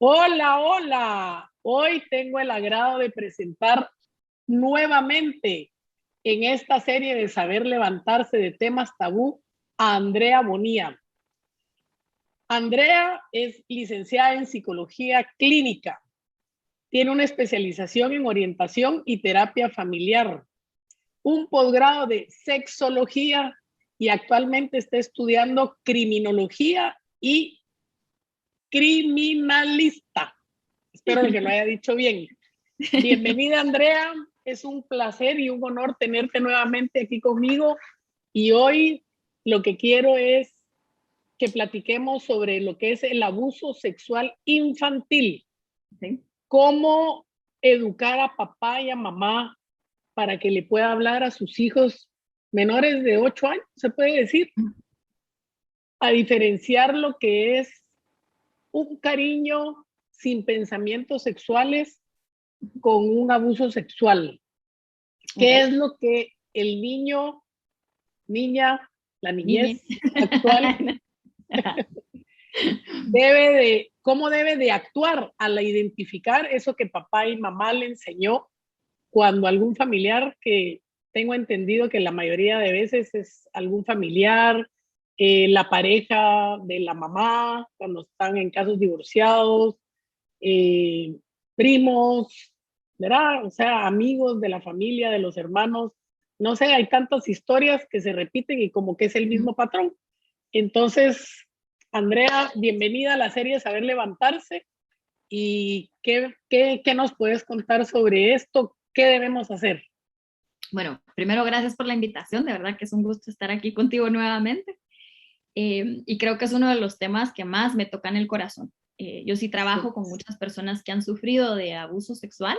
Hola, hola. Hoy tengo el agrado de presentar nuevamente en esta serie de Saber Levantarse de Temas Tabú a Andrea Bonilla. Andrea es licenciada en Psicología Clínica. Tiene una especialización en orientación y terapia familiar, un posgrado de sexología y actualmente está estudiando criminología y criminalista. Espero que lo haya dicho bien. Bienvenida, Andrea. Es un placer y un honor tenerte nuevamente aquí conmigo. Y hoy lo que quiero es que platiquemos sobre lo que es el abuso sexual infantil. Sí. Cómo educar a papá y a mamá para que le pueda hablar a sus hijos menores de 8 años, se puede decir, a diferenciar lo que es un cariño sin pensamientos sexuales con un abuso sexual. ¿Qué Okay. es lo que el niño, niña, la Niñe. niñez actual debe de, cómo debe de actuar al identificar eso que papá y mamá le enseñó cuando algún familiar, que tengo entendido que la mayoría de veces es algún familiar, la pareja de la mamá, cuando están en casos divorciados, eh, primos, ¿verdad? O sea, amigos de la familia, de los hermanos, no sé, hay tantas historias que se repiten y como que es el mismo patrón. Entonces, Andrea, bienvenida a la serie Saber Levantarse. ¿Y qué nos puedes contar sobre esto? ¿Qué debemos hacer? Bueno, primero gracias por la invitación, de verdad que es un gusto estar aquí contigo nuevamente. Y creo que es uno de los temas que más me tocan el corazón. Yo sí trabajo con muchas personas que han sufrido de abuso sexual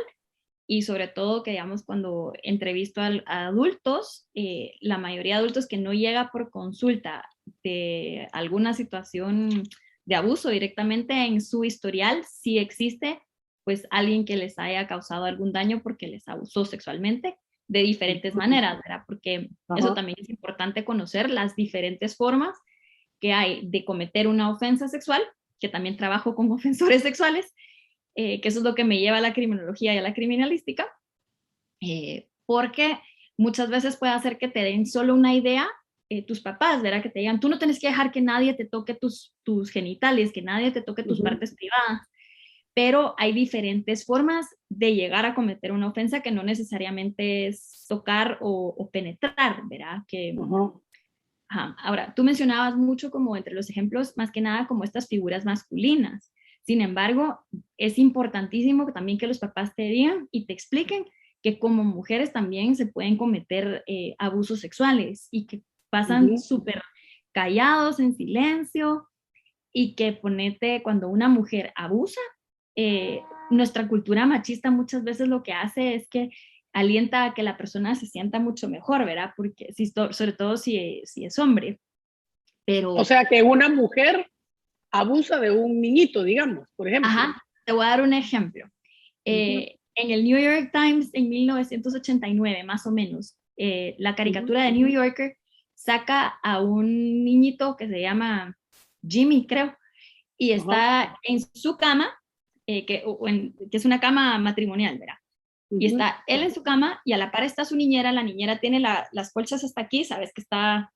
y sobre todo que, digamos, cuando entrevisto a adultos, la mayoría de adultos que no llega por consulta de alguna situación de abuso directamente en su historial, sí existe pues alguien que les haya causado algún daño porque les abusó sexualmente de diferentes maneras, ¿verdad? Porque eso Ajá. también es importante conocer las diferentes formas que hay de cometer una ofensa sexual, que también trabajo con ofensores sexuales, que eso es lo que me lleva a la criminología y a la criminalística, porque muchas veces puede hacer que te den solo una idea tus papás, ¿verdad? Que te digan, tú no tienes que dejar que nadie te toque tus genitales, que nadie te toque tus Uh-huh. partes privadas, pero hay diferentes formas de llegar a cometer una ofensa que no necesariamente es tocar o penetrar, ¿verdad? Uh-huh. Ajá. Ahora, tú mencionabas mucho como entre los ejemplos, más que nada como estas figuras masculinas. Sin embargo, es importantísimo que también que los papás te digan y te expliquen que como mujeres también se pueden cometer abusos sexuales y que pasan Uh-huh. súper callados, en silencio, y que ponete cuando una mujer abusa, nuestra cultura machista muchas veces lo que hace es que alienta a que la persona se sienta mucho mejor, ¿verdad? Porque sobre todo si es hombre, O pero, sea, que una mujer abusa de un niñito, digamos, por ejemplo. ajá, te voy a dar un ejemplo. Uh-huh. En el New York Times en 1989, más o menos, la Uh-huh. caricatura de New Yorker saca a un niñito que se llama Jimmy, creo, y Uh-huh. está en su cama, que es una cama matrimonial, ¿verdad? Y Uh-huh. está él en su cama y a la par está su niñera, la niñera tiene las colchas hasta aquí, sabes que está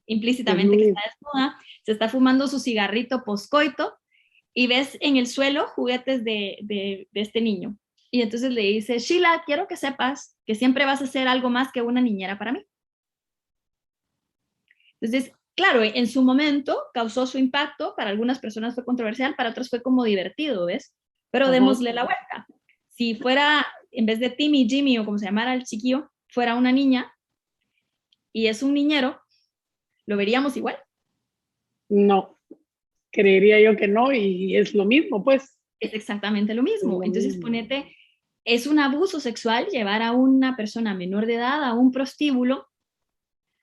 implícitamente que Uh-huh. está desnuda, se está fumando su cigarrito poscoito y ves en el suelo juguetes de este niño. Y entonces le dice, Sheila, quiero que sepas que siempre vas a ser algo más que una niñera para mí. Entonces, claro, en su momento causó su impacto, para algunas personas fue controversial, para otras fue como divertido, ¿ves? Pero Uh-huh. démosle la vuelta. Si fuera, en vez de Timmy, Jimmy o como se llamara el chiquillo, fuera una niña y es un niñero, lo veríamos igual. No, creería yo que no, y es lo mismo, pues. Es exactamente lo Es mismo. lo Entonces, mismo. ponete, es un abuso sexual llevar a una persona menor de edad a un prostíbulo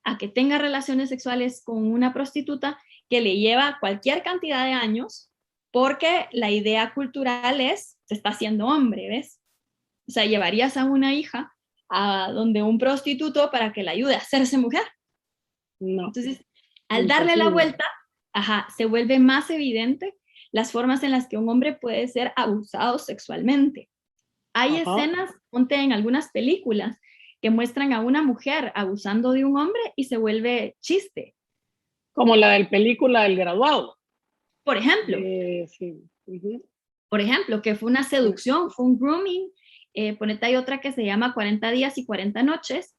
a que tenga relaciones sexuales con una prostituta que le lleva cualquier cantidad de años porque la idea cultural es, se está haciendo hombre, ¿ves? O sea, llevarías a una hija a donde un prostituto para que la ayude a hacerse mujer. No, Entonces, al darle la imposible. vuelta, ajá, se vuelve más evidente las formas en las que un hombre puede ser abusado sexualmente. Hay escenas, ponte en algunas películas, que muestran a una mujer abusando de un hombre y se vuelve chiste. Como la del película El Graduado. Por ejemplo. Sí. Por ejemplo, que fue una seducción, fue un grooming. Ponete, hay otra que se llama 40 días y 40 noches.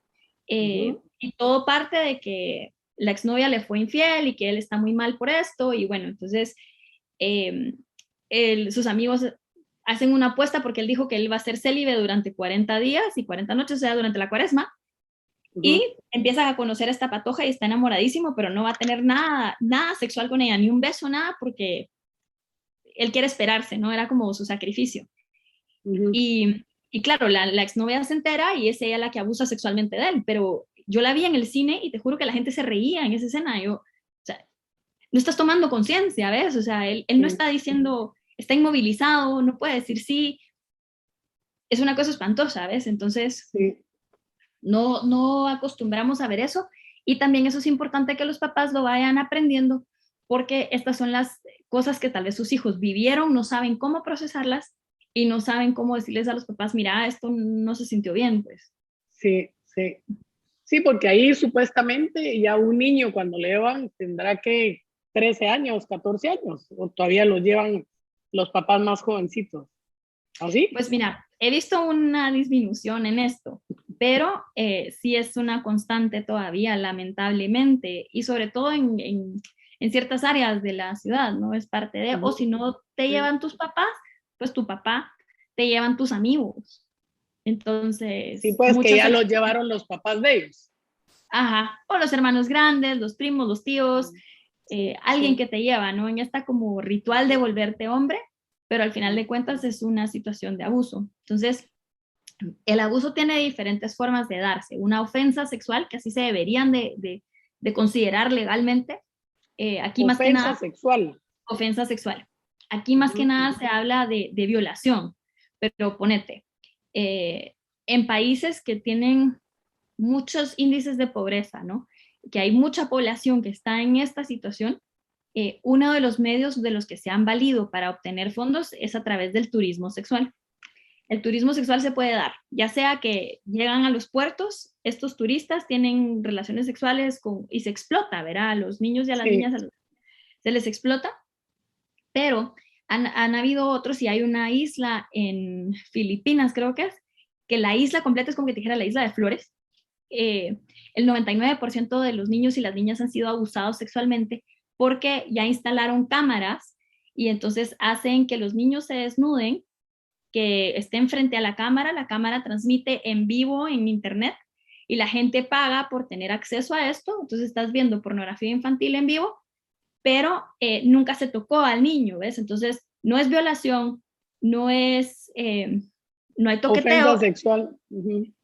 Y todo parte de que la exnovia le fue infiel y que él está muy mal por esto. Y bueno, entonces sus amigos hacen una apuesta porque él dijo que él va a ser célibe durante 40 días y 40 noches, o sea, durante la cuaresma. Y empiezas a conocer a esta patoja y está enamoradísimo, pero no va a tener nada sexual con ella, ni un beso, nada, porque él quiere esperarse, ¿no? Era como su sacrificio. Y claro, la exnovia se entera y es ella la que abusa sexualmente de él, pero yo la vi en el cine y te juro que la gente se reía en esa escena. Yo, o sea, no estás tomando conciencia, ¿ves? O sea, él no está diciendo, está inmovilizado, no puede decir sí. Es una cosa espantosa, ¿ves? Entonces, no acostumbramos a ver eso. Y también eso es importante que los papás lo vayan aprendiendo, porque estas son las cosas que tal vez sus hijos vivieron, no saben cómo procesarlas y no saben cómo decirles a los papás, mira, esto no se sintió bien, pues. Sí, sí. Sí, porque ahí supuestamente ya un niño cuando le llevan tendrá que 13 años, 14 años, o todavía lo llevan los papás más jovencitos. ¿Así? Pues mira, he visto una disminución en esto, pero sí es una constante todavía, lamentablemente, y sobre todo en ciertas áreas de la ciudad, ¿no? Es parte de, o si no te llevan tus papás, pues tu papá, te llevan tus amigos. Entonces, sí, pues que ya los llevaron los papás de ellos. Ajá, o los hermanos grandes, los primos, los tíos, alguien que te lleva, ¿no? En esta como ritual de volverte hombre, pero al final de cuentas es una situación de abuso. Entonces, el abuso tiene diferentes formas de darse. Una ofensa sexual, que así se deberían de considerar legalmente. Aquí más que nada... Sexual. Ofensa sexual. Aquí más que nada se habla de violación, pero ponete, en países que tienen muchos índices de pobreza, ¿no? Que hay mucha población que está en esta situación, uno de los medios de los que se han valido para obtener fondos es a través del turismo sexual. El turismo sexual se puede dar, ya sea que llegan a los puertos, estos turistas tienen relaciones sexuales y se explota, ¿verdad? A los niños y a las niñas se les explota, pero han habido otros y hay una isla en Filipinas, creo que la isla completa es como que te dijera la isla de flores. El 99% de los niños y las niñas han sido abusados sexualmente porque ya instalaron cámaras y entonces hacen que los niños se desnuden, que estén frente a la cámara transmite en vivo en internet y la gente paga por tener acceso a esto, entonces estás viendo pornografía infantil en vivo, pero nunca se tocó al niño, ¿ves? Entonces no es violación, no hay toqueteo. Ofensa sexual.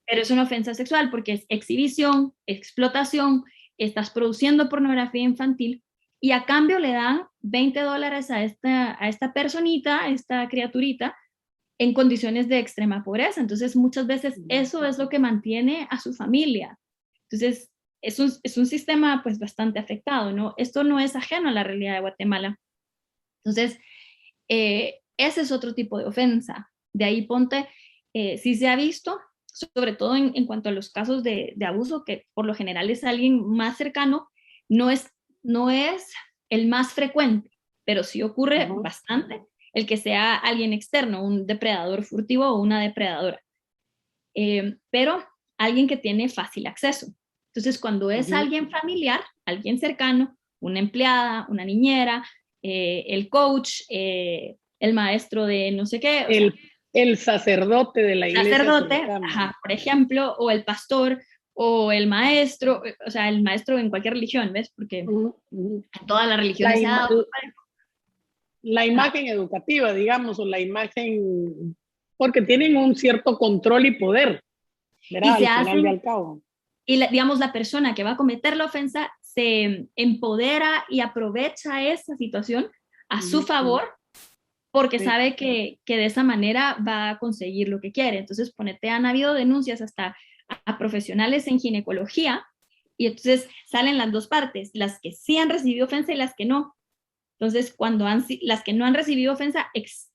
Pero es una ofensa sexual porque es exhibición, explotación, estás produciendo pornografía infantil y a cambio le dan $20 a esta personita, a esta criaturita, en condiciones de extrema pobreza. Entonces muchas veces eso es lo que mantiene a su familia. Entonces es un sistema pues bastante afectado, ¿no? Esto no es ajeno a la realidad de Guatemala. Entonces, ese es otro tipo de ofensa. De ahí ponte, sí se ha visto, sobre todo en cuanto a los casos de abuso, que por lo general es alguien más cercano, no es el más frecuente, pero sí ocurre bastante el que sea alguien externo, un depredador furtivo o una depredadora. Pero alguien que tiene fácil acceso. Entonces, cuando es alguien familiar, alguien cercano, una empleada, una niñera, el coach, el maestro de no sé qué. El sacerdote de la iglesia. Sacerdote, por ejemplo, o el pastor, o el maestro, o sea, el maestro en cualquier religión, ¿ves? Porque en todas las religiones se ha dado. La imagen educativa, digamos, o la imagen, porque tienen un cierto control y poder, ¿verdad? Y al final y al cabo. Y digamos, la persona que va a cometer la ofensa se empodera y aprovecha esa situación a su favor porque sabe que de esa manera va a conseguir lo que quiere. Entonces, ponete, han habido denuncias hasta a profesionales en ginecología y entonces salen las dos partes, las que sí han recibido ofensa y las que no. Entonces, las que no han recibido ofensa,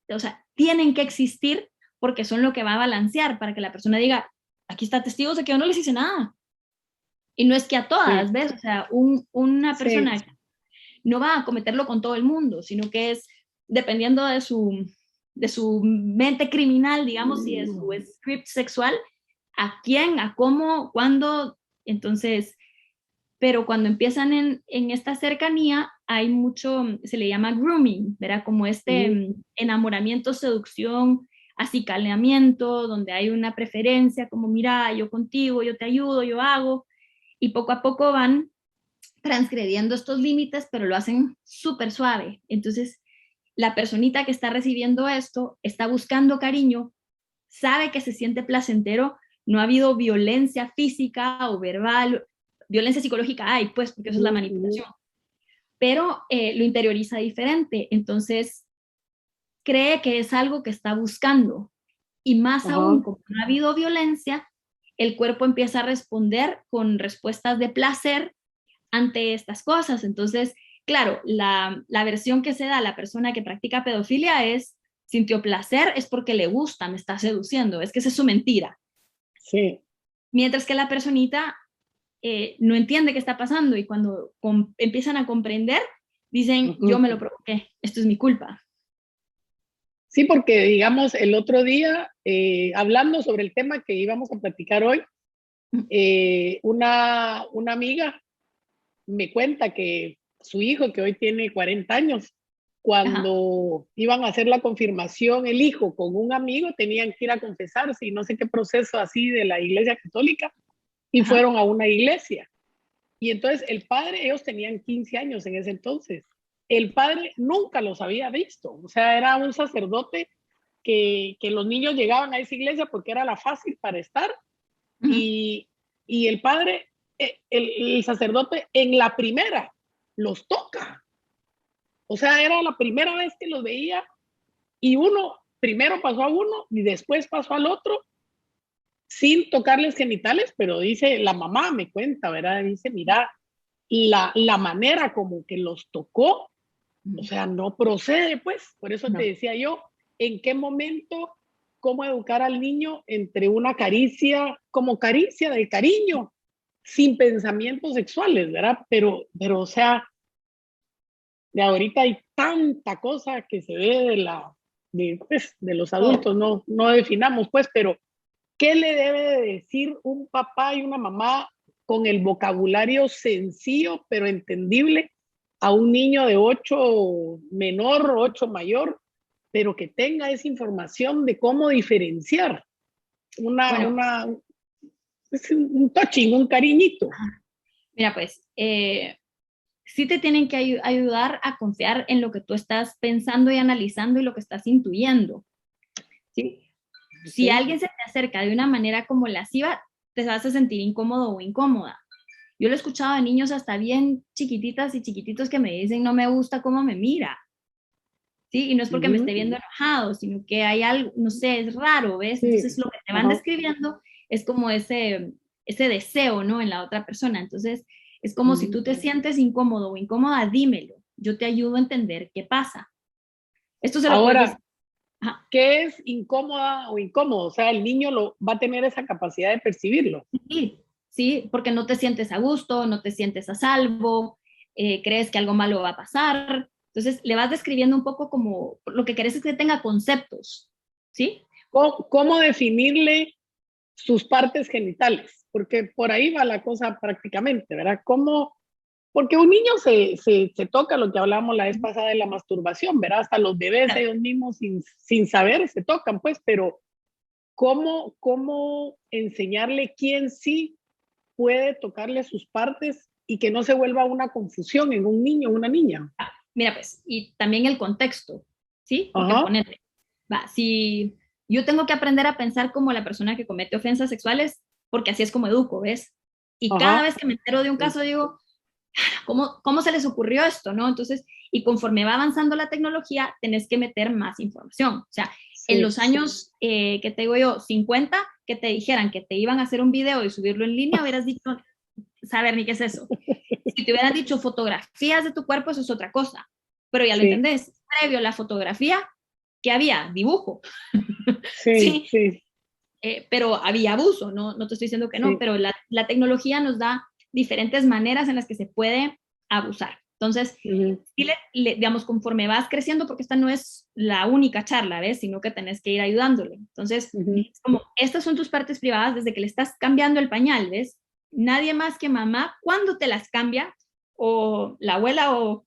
o sea, tienen que existir porque son lo que va a balancear para que la persona diga, aquí está testigos de que yo no les hice nada. Y no es que a todas, Sí, ¿ves? O sea, una sí. persona no va a cometerlo con todo el mundo, sino que es dependiendo de su mente criminal, digamos, y de su script sexual, a quién, a cómo, cuándo. Entonces, pero cuando empiezan en esta cercanía, hay mucho, se le llama grooming, ¿verdad? Como este Ujú. enamoramiento, seducción, acicalamiento, donde hay una preferencia, como mira, yo contigo, yo te ayudo, yo hago, y poco a poco van transgrediendo estos límites, pero lo hacen súper suave. Entonces, la personita que está recibiendo esto está buscando cariño, sabe que se siente placentero, no ha habido violencia física o verbal, violencia psicológica hay, pues, porque eso es la Ujú, ujú. manipulación, pero lo interioriza diferente, entonces cree que es algo que está buscando, y más Ajá. aún, como no ha habido violencia, el cuerpo empieza a responder con respuestas de placer ante estas cosas. Entonces, claro, la versión que se da a la persona que practica pedofilia es, sintió placer, es porque le gusta, me está seduciendo, es que esa es su mentira. Sí. Mientras que la personita no entiende qué está pasando y cuando empiezan a comprender, dicen, yo Ujú. me lo provoqué, esto es mi culpa. Sí, porque digamos, el otro día, hablando sobre el tema que íbamos a platicar hoy, una amiga me cuenta que su hijo, que hoy tiene 40 años, Ajá, cuando iban a hacer la confirmación, el hijo con un amigo tenían que ir a confesarse y no sé qué proceso así de la Iglesia Católica, y ajá, fueron a una iglesia. Y entonces el padre, ellos tenían 15 años en ese entonces, el padre nunca los había visto, o sea, era un sacerdote que los niños llegaban a esa iglesia porque era la fácil para estar, ujú, y, y el padre, el sacerdote en la primera los toca, o sea, era la primera vez que los veía, y uno, primero pasó a uno y después pasó al otro sin tocarles genitales, pero dice, la mamá me cuenta, ¿verdad? Dice, mira, la manera como que los tocó, o ujú. sea, no procede, pues. Por eso te No. decía yo, ¿en qué momento, cómo educar al niño entre una caricia, como caricia del cariño, sin pensamientos sexuales, ¿verdad? O sea, de ahorita hay tanta cosa que se ve pues, de los Oh, adultos, no definamos, pues, pero ¿qué le debe de decir un papá y una mamá con el vocabulario sencillo pero entendible a un niño de 8 menor, 8 mayor, pero que tenga esa información de cómo diferenciar una, bueno, una, un touching, un cariñito? mira, pues, sí te tienen que ayudar a confiar en lo que tú estás pensando y analizando y lo que estás intuyendo, ¿sí? Si Okay. alguien se te acerca de una manera como lasciva, te vas a sentir incómodo o incómoda. Yo lo he escuchado de niños hasta bien chiquititas y chiquititos que me dicen, no me gusta cómo me mira, ¿sí? Y no es porque me esté Ujú. viendo enojado, sino que hay algo, no sé, es raro, ¿ves? Entonces Sí. lo que te van Ajá. describiendo es como ese deseo, ¿no? En la otra persona. Entonces es como si Ujú. tú te sientes incómodo o incómoda, dímelo. Yo te ayudo a entender qué pasa. Esto se lo puedes decir. Ahora, Ajá. ¿qué es incómoda o incómodo? O sea, el niño lo va a tener esa capacidad de percibirlo. Sí, sí, porque no te sientes a gusto, no te sientes a salvo, crees que algo malo va a pasar. Entonces le vas describiendo un poco como lo que querés es que tenga conceptos, ¿sí? ¿Cómo definirle sus partes genitales? Porque por ahí va la cosa prácticamente, ¿verdad? ¿Cómo? Porque un niño se toca lo que hablábamos la vez pasada de la masturbación, ¿verdad? Hasta los bebés ellos mismos sin saber se tocan, pues, pero ¿cómo enseñarle quién sí puede tocarle sus partes y que no se vuelva una confusión en un niño o una niña? Mira, pues, y también el contexto, ¿sí? Porque Ajá, ponete, va, si yo tengo que aprender a pensar como la persona que comete ofensas sexuales, porque así es como educo, ¿ves? Y cada ajá, vez que me entero de un caso digo, ¿cómo se les ocurrió esto, no? Entonces, y conforme va avanzando la tecnología, tenés que meter más información. O sea, en sí. los años, que te digo yo, 50, que te dijeran que te iban a hacer un video y subirlo en línea, hubieras dicho, saber ni qué es eso. Si te hubieran dicho fotografías de tu cuerpo, eso es otra cosa. pero ya lo Sí, entendés, previo a la fotografía, que había dibujo, sí, sí, sí, pero había abuso, no, no te estoy diciendo que no, sí. pero la tecnología nos da diferentes maneras en las que se puede abusar. Entonces, Ujú, sí digamos, conforme vas creciendo, porque esta no es la única charla, ¿ves? Sino que tenés que ir ayudándole. Entonces, ujú. es como, estas son tus partes privadas desde que le estás cambiando el pañal, ¿ves? Nadie más que mamá, cuando te las cambia, o la abuela o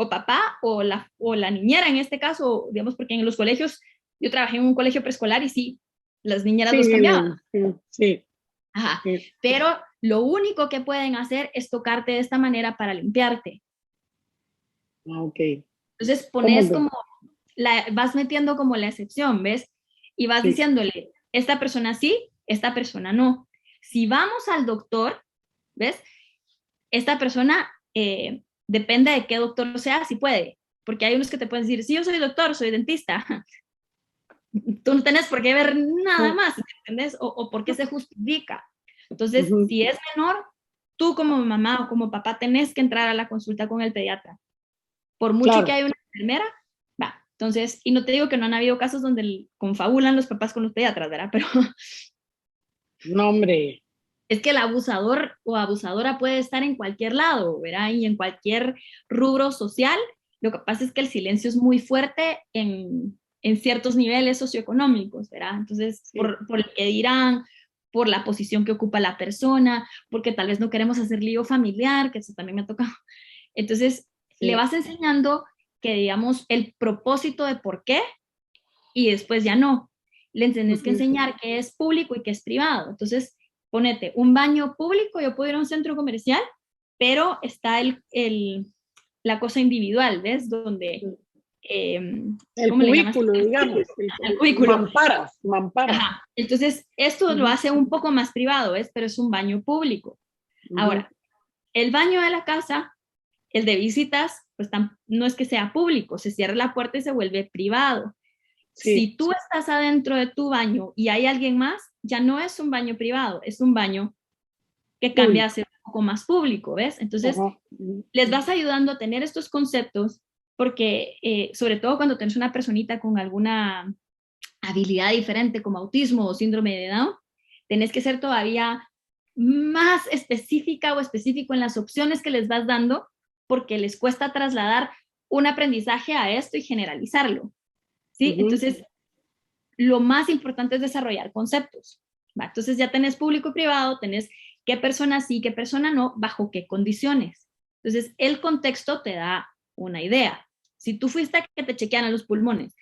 papá, o la niñera en este caso, digamos, porque en los colegios, yo trabajé en un colegio preescolar y sí, las niñeras los Sí, cambiaban. sí, Ajá. sí. Pero lo único que pueden hacer es tocarte de esta manera para limpiarte. Ah, ok. Entonces ¿Cómo pones que? como, vas metiendo como la excepción, ¿ves? Y vas Sí. diciéndole, esta persona sí, esta persona no. Si vamos al doctor, ¿ves? Esta persona, depende de qué doctor sea, si puede. Porque hay unos que te pueden decir, sí, yo soy doctor, soy dentista. Tú no tenés por qué ver nada Ujú, más, ¿entendés? O por qué se justifica. Entonces, ujú. si es menor, tú como mamá o como papá tenés que entrar a la consulta con el pediatra. Por mucho que Claro. haya una enfermera, va. Entonces, y no te digo que no han habido casos donde confabulan los papás con los pediatras, ¿verdad? Pero No, hombre. es que el abusador o abusadora puede estar en cualquier lado, ¿verdad? Y en cualquier rubro social. Lo que pasa es que el silencio es muy fuerte en ciertos niveles socioeconómicos, ¿verdad? Entonces, Sí, por el que dirán, por la posición que ocupa la persona, porque tal vez no queremos hacer lío familiar, que eso también me ha tocado. Entonces, le sí. vas enseñando que, digamos, el propósito de por qué y después ya no. Le tenés que Ujú. enseñar qué es público y qué es privado. Entonces, ponete un baño público, yo puedo ir a un centro comercial, pero está la cosa individual, ¿ves? Donde, eh, El ¿cómo le llamas? cubículo, digamos. Al cubículo. Mamparas, mamparas. Ajá. Entonces, esto lo Ujú, hace un poco más privado, ¿ves? Pero es un baño público. ujú. Ahora, el baño de la casa, el de visitas, pues no es que sea público, se cierra la puerta y se vuelve privado. Sí, Si tú estás adentro de tu baño y hay alguien más, ya no es un baño privado, es un baño que cambia a público. ser un poco más público, ¿ves? Entonces, Ajá. Ujú, les vas ayudando a tener estos conceptos porque, sobre todo cuando tienes una personita con alguna habilidad diferente como autismo o síndrome de Down, tenés que ser todavía más específica o específico en las opciones que les vas dando porque les cuesta trasladar un aprendizaje a esto y generalizarlo, ¿sí? ujú. Entonces, lo más importante es desarrollar conceptos. ¿Va? Entonces ya tenés público y privado, tenés qué persona sí, qué persona no, bajo qué condiciones. Entonces el contexto te da una idea. Si tú fuiste a que te chequearan los pulmones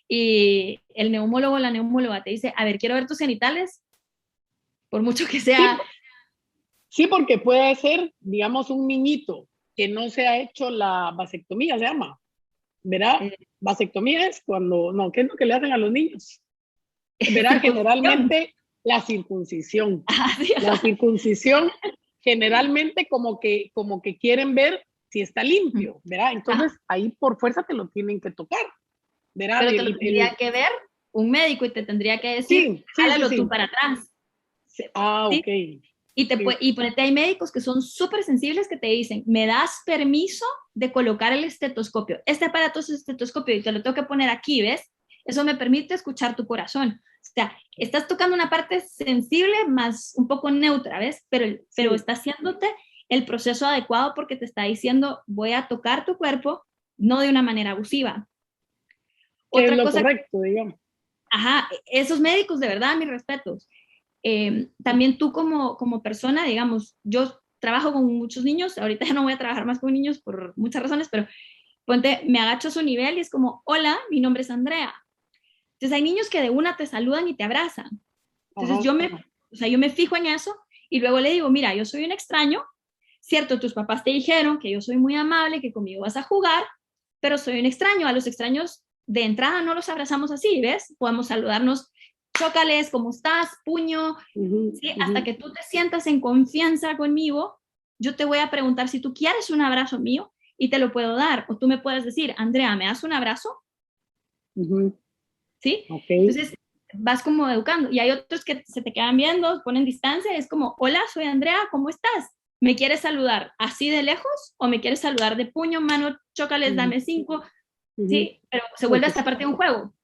y el neumólogo o la neumóloga te dice, a ver, quiero ver tus genitales, por mucho que Sí, sea... sí, porque puede ser, digamos, un niñito que no se ha hecho la vasectomía, se llama. ¿Verá? eh, Vasectomía es cuando, no, ¿qué es lo que le hacen a los niños? Verá, circuncisión. generalmente la circuncisión. Ah, sí, La circuncisión generalmente como que quieren ver si está limpio, ¿verdad? ajá. Entonces ahí por fuerza te lo tienen que tocar, ¿verdad? Pero te lo tendría que ver un médico y te tendría que decir, Sí, sí, sí, jálalo tú sí. para atrás. Sí. Ah, ¿Sí? ok. Sí. Y ponete, hay médicos que son súper sensibles que te dicen, ¿me das permiso de colocar el estetoscopio? Este aparato es estetoscopio y te lo tengo que poner aquí, ¿ves? Eso me permite escuchar tu corazón. O sea, estás tocando una parte sensible más un poco neutra, ¿ves? Pero Sí, está haciéndote el proceso adecuado porque te está diciendo, voy a tocar tu cuerpo, no de una manera abusiva. que es Otra lo cosa, correcto, digamos. ajá, esos médicos, de verdad, mis respetos. También tú como persona, digamos, yo trabajo con muchos niños, ahorita ya no voy a trabajar más con niños por muchas razones, pero ponte, me agacho a su nivel y es como, hola, mi nombre es Andrea. Entonces hay niños que de una te saludan y te abrazan. Entonces Ajá. o sea, yo me fijo en eso y luego le digo, mira, yo soy un extraño, cierto, tus papás te dijeron que yo soy muy amable, que conmigo vas a jugar, pero soy un extraño. A los extraños de entrada no los abrazamos así, ¿ves? Podemos saludarnos, chócales, ¿cómo estás? Puño, Ujú, ¿sí? ujú, Hasta que tú te sientas en confianza conmigo, yo te voy a preguntar si tú quieres un abrazo mío y te lo puedo dar. O tú me puedes decir, Andrea, ¿me das un abrazo? ujú. ¿Sí? Ok. Entonces vas como educando. Y hay otros que se te quedan viendo, ponen distancia, es como, hola, soy Andrea, ¿cómo estás? ¿Me quieres saludar así de lejos o me quieres saludar de puño, mano, chócales, dame 5? Sí, pero se vuelve esta parte de un juego.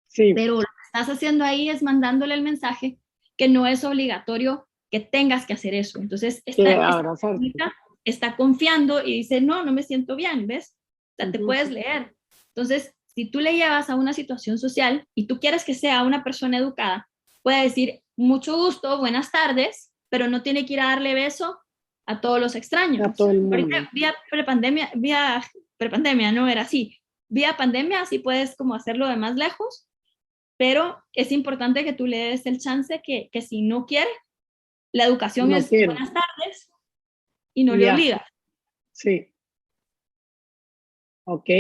Sí. Pero lo que estás haciendo ahí es mandándole el mensaje que no es obligatorio que tengas que hacer eso. Entonces, esta está confiando y dice, no, no me siento bien, ¿ves? O sea, te puedes leer. Entonces, si tú le llevas a una situación social y tú quieres que sea una persona educada, puede decir, mucho gusto, buenas tardes, pero no tiene que ir a darle beso a todos los extraños. A todo el mundo. Ahorita, vía prepandemia, no era así. Vía pandemia, sí puedes como hacerlo de más lejos, pero es importante que tú le des el chance que si no quiere, la educación es buenas tardes y no le obligas. Sí. Ok.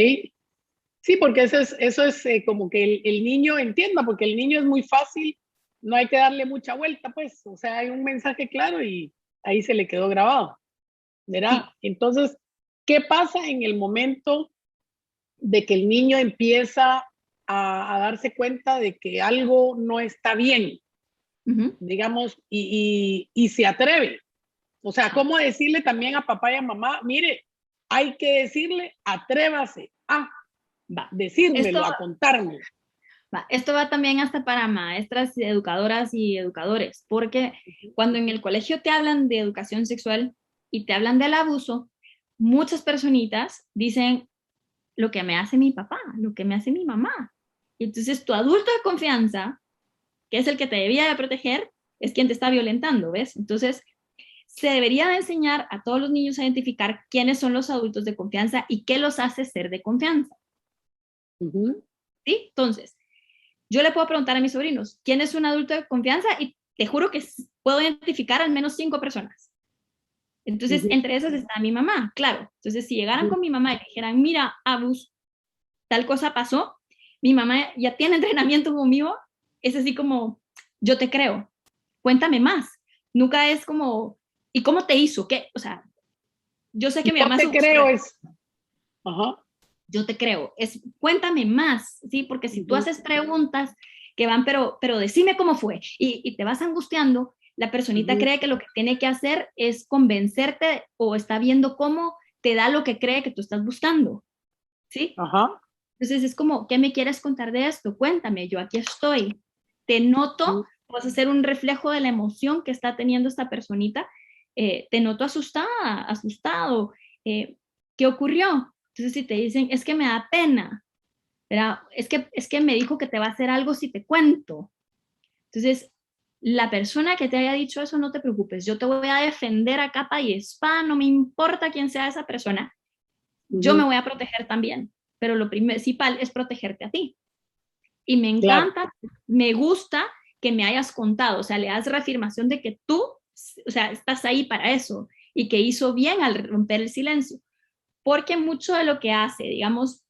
Sí, porque eso es como que el niño entienda, porque el niño es muy fácil, no hay que darle mucha vuelta, pues, o sea, hay un mensaje claro y ahí se le quedó grabado, ¿verdad? Sí. Entonces, ¿qué pasa en el momento de que el niño empieza a darse cuenta de que algo no está bien, digamos, y se atreve? O sea, ¿cómo decirle también a papá y a mamá, mire, hay que decirle, atrévase a decírmelo, a contármelo? Esto va también hasta para maestras, educadoras y educadores, porque cuando en el colegio te hablan de educación sexual y te hablan del abuso, muchas personitas dicen lo que me hace mi papá, lo que me hace mi mamá. Y entonces tu adulto de confianza, que es el que te debía de proteger, es quien te está violentando, ¿ves? Entonces, se debería de enseñar a todos los niños a identificar quiénes son los adultos de confianza y qué los hace ser de confianza. ¿Sí? Entonces, yo le puedo preguntar a mis sobrinos, ¿quién es un adulto de confianza? Y te juro que puedo identificar al menos 5 personas. Entonces, entre esas está mi mamá, claro. Entonces, si llegaran con mi mamá y dijeran, mira, Abus, tal cosa pasó, mi mamá ya tiene entrenamiento conmigo, es así como, yo te creo, cuéntame más. Nunca es como, ¿y cómo te hizo? ¿Qué? O sea, yo sé que mi mamá... Yo te creo es... Ajá. Yo te creo, es cuéntame más, ¿sí? Porque si tú haces preguntas que van, pero decime cómo fue, y te vas angustiando, la personita cree que lo que tiene que hacer es convencerte o está viendo cómo te da lo que cree que tú estás buscando, ¿sí? Ajá. Entonces es como, ¿qué me quieres contar de esto? Cuéntame, yo aquí estoy. Te noto, vas a ser un reflejo de la emoción que está teniendo esta personita. Te noto asustada, asustado. ¿Qué ocurrió? Entonces si te dicen, es que me da pena, ¿verdad? Es que me dijo que te va a hacer algo si te cuento. Entonces, la persona que te haya dicho eso, no te preocupes, yo te voy a defender a capa y espada, no me importa quién sea esa persona, yo me voy a proteger también, pero lo principal es protegerte a ti. Y me encanta, me gusta que me hayas contado, o sea, le das reafirmación de que tú, o sea, estás ahí para eso y que hizo bien al romper el silencio, porque mucho de lo que hace, digamos,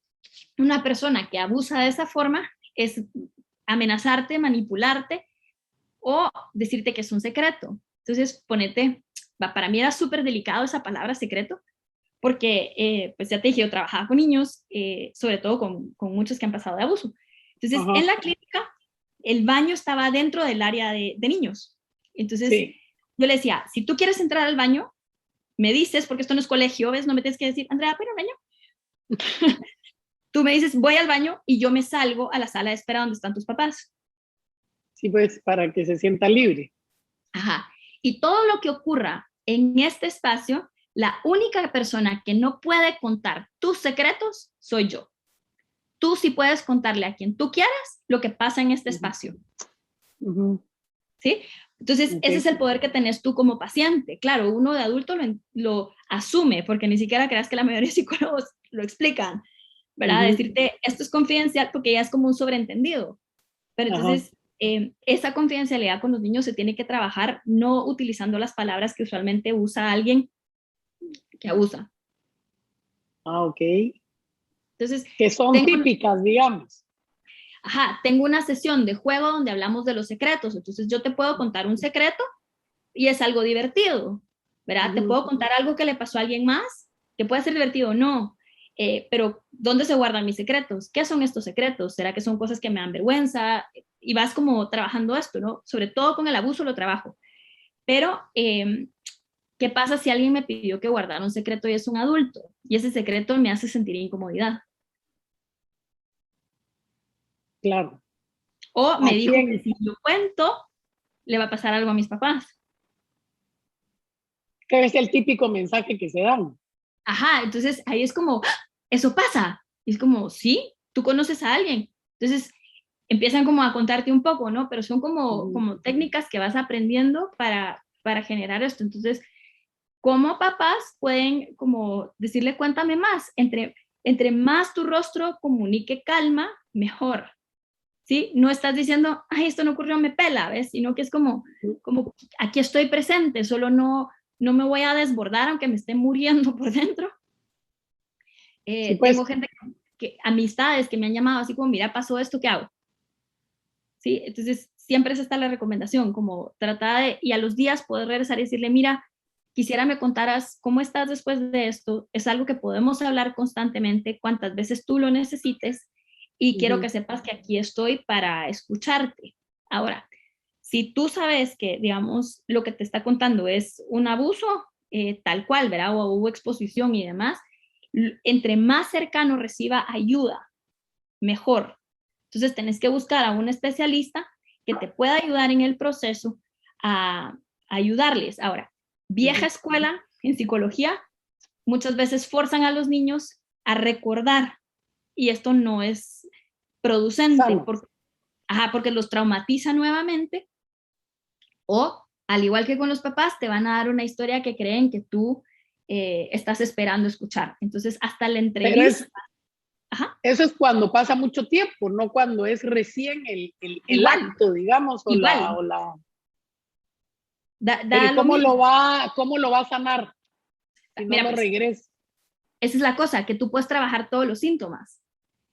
una persona que abusa de esa forma es amenazarte, manipularte o decirte que es un secreto. Entonces, ponete, para mí era súper delicado esa palabra secreto, porque, pues ya te dije, yo trabajaba con niños, sobre todo con muchos que han pasado de abuso. Entonces, en la clínica, el baño estaba dentro del área de niños. Entonces, yo le decía, si tú quieres entrar al baño, me dices, porque esto no es colegio, ¿ves? No me tienes que decir, Andrea, ¿pero al baño? Tú me dices, voy al baño y yo me salgo a la sala de espera donde están tus papás. Sí, pues para que se sienta libre. Ajá. Y todo lo que ocurra en este espacio, la única persona que no puede contar tus secretos soy yo. Tú sí puedes contarle a quien tú quieras lo que pasa en este espacio. ¿Sí? Entonces, ese es el poder que tenés tú como paciente. Claro, uno de adulto lo asume, porque ni siquiera creas que la mayoría de psicólogos lo explican, ¿verdad? Decirte, esto es confidencial porque ya es como un sobreentendido. Pero entonces, esa confidencialidad con los niños se tiene que trabajar no utilizando las palabras que usualmente usa alguien que abusa. Ah, ok. Entonces, que son típicas, digamos. Ajá, tengo una sesión de juego donde hablamos de los secretos, entonces yo te puedo contar un secreto y es algo divertido, ¿verdad? Te puedo contar algo que le pasó a alguien más, que puede ser divertido o no, pero ¿dónde se guardan mis secretos? ¿Qué son estos secretos? ¿Será que son cosas que me dan vergüenza? Y vas como trabajando esto, ¿no? Sobre todo con el abuso lo trabajo, pero ¿Qué pasa si alguien me pidió que guardara un secreto y es un adulto? Y ese secreto me hace sentir incomodidad. Claro. O me ¿A dijo que quién? si lo cuento, le va a pasar algo a mis papás. Que es el típico mensaje que se dan. Ajá, entonces ahí es como, ¡ah! Eso pasa. Y es como, sí, tú conoces a alguien. Entonces empiezan como a contarte un poco, ¿no? Pero son como técnicas que vas aprendiendo para generar esto. Entonces, ¿cómo papás pueden como decirle cuéntame más? Entre más tu rostro comunique calma, mejor. ¿Sí? No estás diciendo, ay, esto no ocurrió, me pela, ¿ves? Sino que es como aquí estoy presente, solo no me voy a desbordar aunque me esté muriendo por dentro. Sí, Tengo pues, gente amistades que me han llamado así como, mira, pasó esto, ¿qué hago? ¿Sí? Entonces, siempre es esta la recomendación, como tratar de, y a los días poder regresar y decirle, mira, quisiera me contaras cómo estás después de esto, es algo que podemos hablar constantemente, cuantas veces tú lo necesites, y quiero que sepas que aquí estoy para escucharte. Ahora, si tú sabes que, digamos, lo que te está contando es un abuso, tal cual, ¿verdad? O hubo exposición y demás, entre más cercano reciba ayuda, mejor. Entonces tenés que buscar a un especialista que te pueda ayudar en el proceso a ayudarles. Ahora, vieja escuela en psicología, muchas veces forzan a los niños a recordar y esto no es producente sano. porque los traumatiza nuevamente o, al igual que con los papás, te van a dar una historia que creen que tú estás esperando escuchar. Entonces, hasta la Pero entrevista. Ajá, eso es cuando pasa mucho tiempo, no cuando es recién el igual, acto, digamos, igual. Da pero lo mismo. cómo lo va a sanar si no Mira, lo pues, regresa? esa es la cosa, que tú puedes trabajar todos los síntomas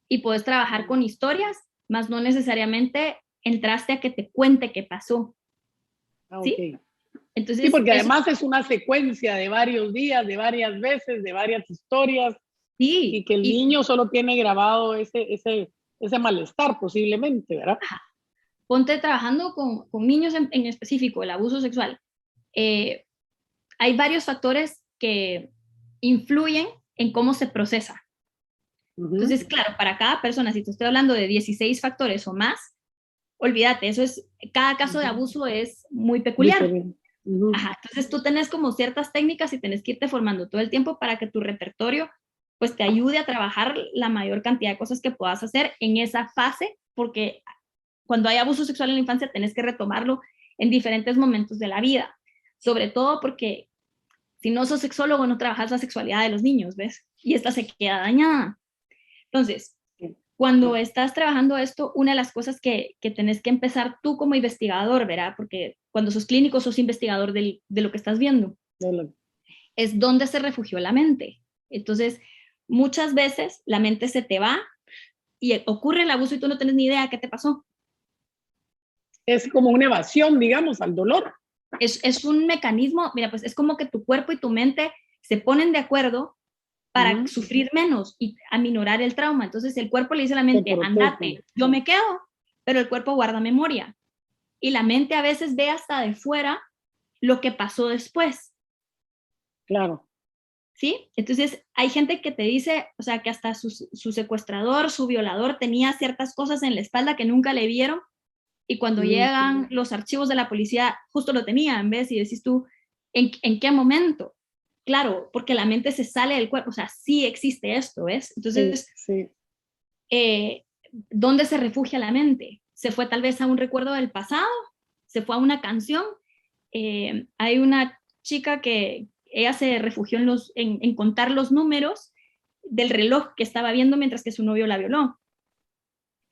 y puedes trabajar con historias, más no necesariamente entraste a que te cuente qué pasó, Ah, ok. ¿sí? Sí, Entonces, porque eso además es una secuencia de varios días, de varias veces, de varias historias, y sí, que el y niño solo tiene grabado ese malestar posiblemente, ¿verdad? ponte trabajando con niños en específico, el abuso sexual. Eh, hay varios factores que influyen en cómo se procesa. Ujú. Entonces, claro, para cada persona, si te estoy hablando de 16 factores o más, olvídate, cada caso de Ujú. abuso es muy peculiar. Diferente. Ujú. Ajá, entonces tú tenés como ciertas técnicas y tenés que irte formando todo el tiempo para que tu repertorio pues te ayude a trabajar la mayor cantidad de cosas que puedas hacer en esa fase, porque cuando hay abuso sexual en la infancia tenés que retomarlo en diferentes momentos de la vida, sobre todo porque si no sos sexólogo no trabajas la sexualidad de los niños, ¿ves? Y esta se queda dañada. Entonces, Sí. cuando estás trabajando esto, una de las cosas que tenés que empezar tú como investigador, ¿verdad? Porque cuando sos clínico sos investigador de lo que estás viendo, es dónde se refugió la mente. Entonces, muchas veces la mente se te va y ocurre el abuso y tú no tienes ni idea qué te pasó. Es como una evasión, digamos, al dolor. Es un mecanismo, mira, pues es como que tu cuerpo y tu mente se ponen de acuerdo para Ujú. sufrir menos y aminorar el trauma. Entonces el cuerpo le dice a la Se mente, protegen. andate, yo me quedo, pero el cuerpo guarda memoria. Y la mente a veces ve hasta de fuera lo que pasó después, Claro. ¿sí? Entonces hay gente que te dice, o sea, que hasta su secuestrador, su violador tenía ciertas cosas en la espalda que nunca le vieron y cuando Ujú. llegan los archivos de la policía justo lo tenían, ¿ves? Y decís tú, ¿en qué momento? Claro, porque la mente se sale del cuerpo, o sea, sí existe esto, ¿ves? Sí, Entonces, sí. eh, ¿dónde se refugia la mente? ¿Se fue tal vez a un recuerdo del pasado? ¿Se fue a una canción? Hay una chica que ella se refugió en contar los números del reloj que estaba viendo mientras que su novio la violó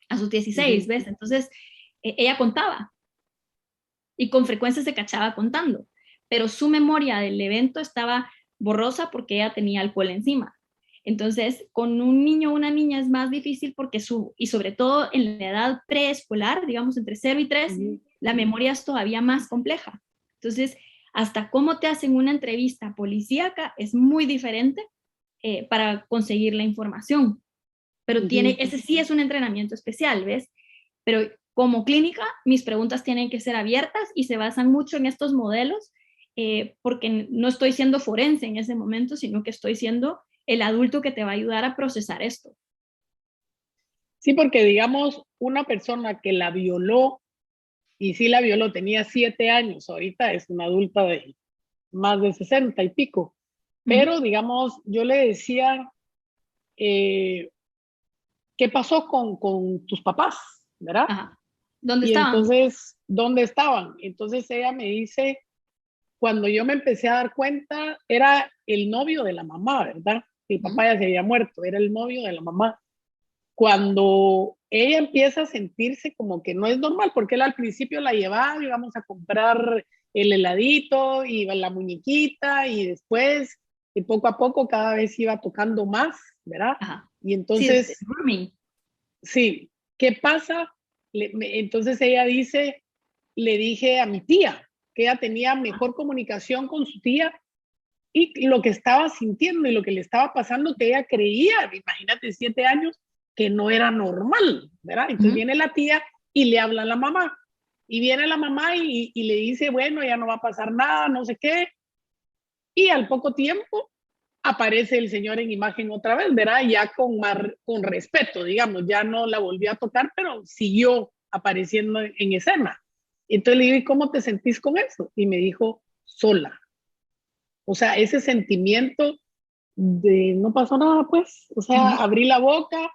a sus 16, Ujú. ¿ves? Entonces, ella contaba y con frecuencia se cachaba contando, pero su memoria del evento estaba borrosa porque ella tenía alcohol encima. Entonces, con un niño o una niña es más difícil porque y sobre todo en la edad preescolar, digamos entre 0 y 3, Ujú. la memoria es todavía más compleja. Entonces, hasta cómo te hacen una entrevista policíaca es muy diferente para conseguir la información. Pero Ujú. ese sí es un entrenamiento especial, ¿ves? Pero como clínica, mis preguntas tienen que ser abiertas y se basan mucho en estos modelos porque no estoy siendo forense en ese momento, sino que estoy siendo el adulto que te va a ayudar a procesar esto. Sí, porque digamos, una persona que la violó, y sí la violó, tenía 7 años, ahorita es una adulta de más de 60 y pico, pero digamos, yo le decía, ¿qué pasó con tus papás? ¿Verdad? Ajá. ¿Dónde Y estaban? entonces, ¿dónde estaban? Entonces ella me dice, cuando yo me empecé a dar cuenta, era el novio de la mamá, ¿verdad? El papá ya se había muerto, era el novio de la mamá. Cuando ella empieza a sentirse como que no es normal, porque él al principio la llevaba, íbamos a comprar el heladito y la muñequita, y después, y poco a poco, cada vez iba tocando más, ¿verdad? Ajá. Y Sí, entonces, grooming. sí, ¿qué pasa? Entonces ella dice, le dije a mi tía, que ella tenía mejor comunicación con su tía y lo que estaba sintiendo y lo que le estaba pasando, que ella creía, imagínate, 7 años, que no era normal, ¿verdad? Entonces viene la tía y le habla a la mamá. Y viene la mamá y le dice, bueno, ya no va a pasar nada, no sé qué. Y al poco tiempo aparece el señor en imagen otra vez, ¿verdad? Ya con respeto, digamos, ya no la volvió a tocar, pero siguió apareciendo en escena. Entonces le dije, ¿cómo te sentís con eso? Y me dijo, sola. O sea, ese sentimiento de no pasó nada, pues. O sea, abrí la boca,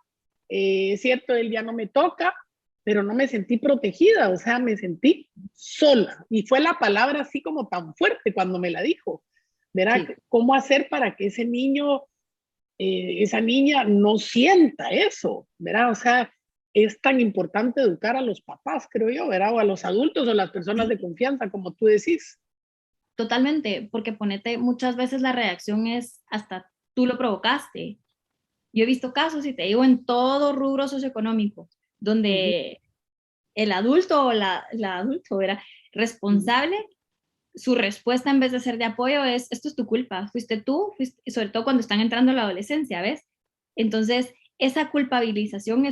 es cierto, él ya no me toca, pero no me sentí protegida, o sea, me sentí sola. Y fue la palabra así como tan fuerte cuando me la dijo. ¿Verdad? Sí. ¿Cómo hacer para que ese niño, esa niña no sienta eso? ¿Verdad? O sea, es tan importante educar a los papás, creo yo, ¿verdad? O a los adultos o las personas Sí, de confianza, como tú decís. totalmente, porque ponete, muchas veces la reacción es hasta tú lo provocaste. Yo he visto casos, y te digo, en todo rubro socioeconómico, Uh -huh, donde el adulto o la adulto era uh -huh. responsable, su respuesta en vez de ser de apoyo es, esto es tu culpa, fuiste tú, fuiste, sobre todo cuando están entrando a la adolescencia, ¿ves? Entonces, esa culpabilización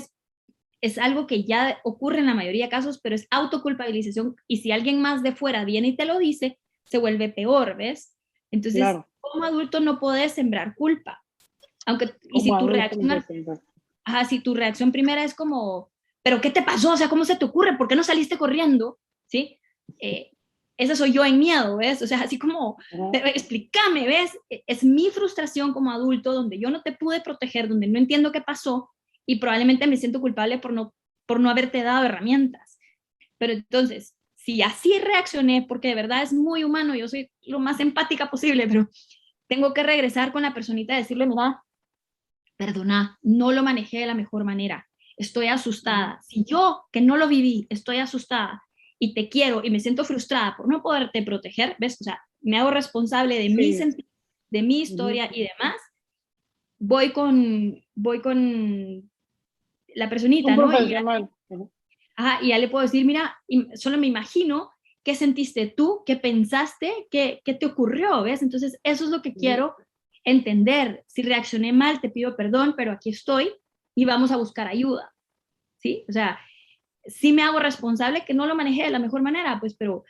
es algo que ya ocurre en la mayoría de casos, pero es autoculpabilización, y si alguien más de fuera viene y te lo dice, se vuelve peor, ¿ves? Entonces, Claro, como adulto no podés sembrar culpa. Aunque, y como si tu adulto no reacción, puedes pensar. ajá, si tu reacción primera es como, ¿pero qué te pasó? O sea, ¿cómo se te ocurre? ¿Por qué no saliste corriendo? ¿Sí? Eh, esa soy yo en miedo, ¿ves? O sea, así como, Uh -huh. explícame, ¿ves? Es mi frustración como adulto, donde yo no te pude proteger, donde no entiendo qué pasó, y probablemente me siento culpable por no haberte dado herramientas. Pero entonces, si así reaccioné, porque de verdad es muy humano, yo soy lo más empática posible, pero tengo que regresar con la personita y decirle, mira, perdona, no lo manejé de la mejor manera, estoy asustada. Si yo, que no lo viví, estoy asustada y te quiero y me siento frustrada por no poderte proteger, ¿ves? O sea, me hago responsable de mi Sí. sentido, de mi Uh -huh. historia y demás, voy con la Un personita, ¿no? profesional. Uh -huh. Ajá, y ya le puedo decir, mira, solo me imagino qué sentiste tú, qué pensaste, qué te ocurrió, ¿ves? Entonces, eso es lo que Uh -huh. quiero entender. Si reaccioné mal, te pido perdón, pero aquí estoy y vamos a buscar ayuda, ¿sí? O sea, sí me hago responsable que no lo manejé de la mejor manera, pues, pero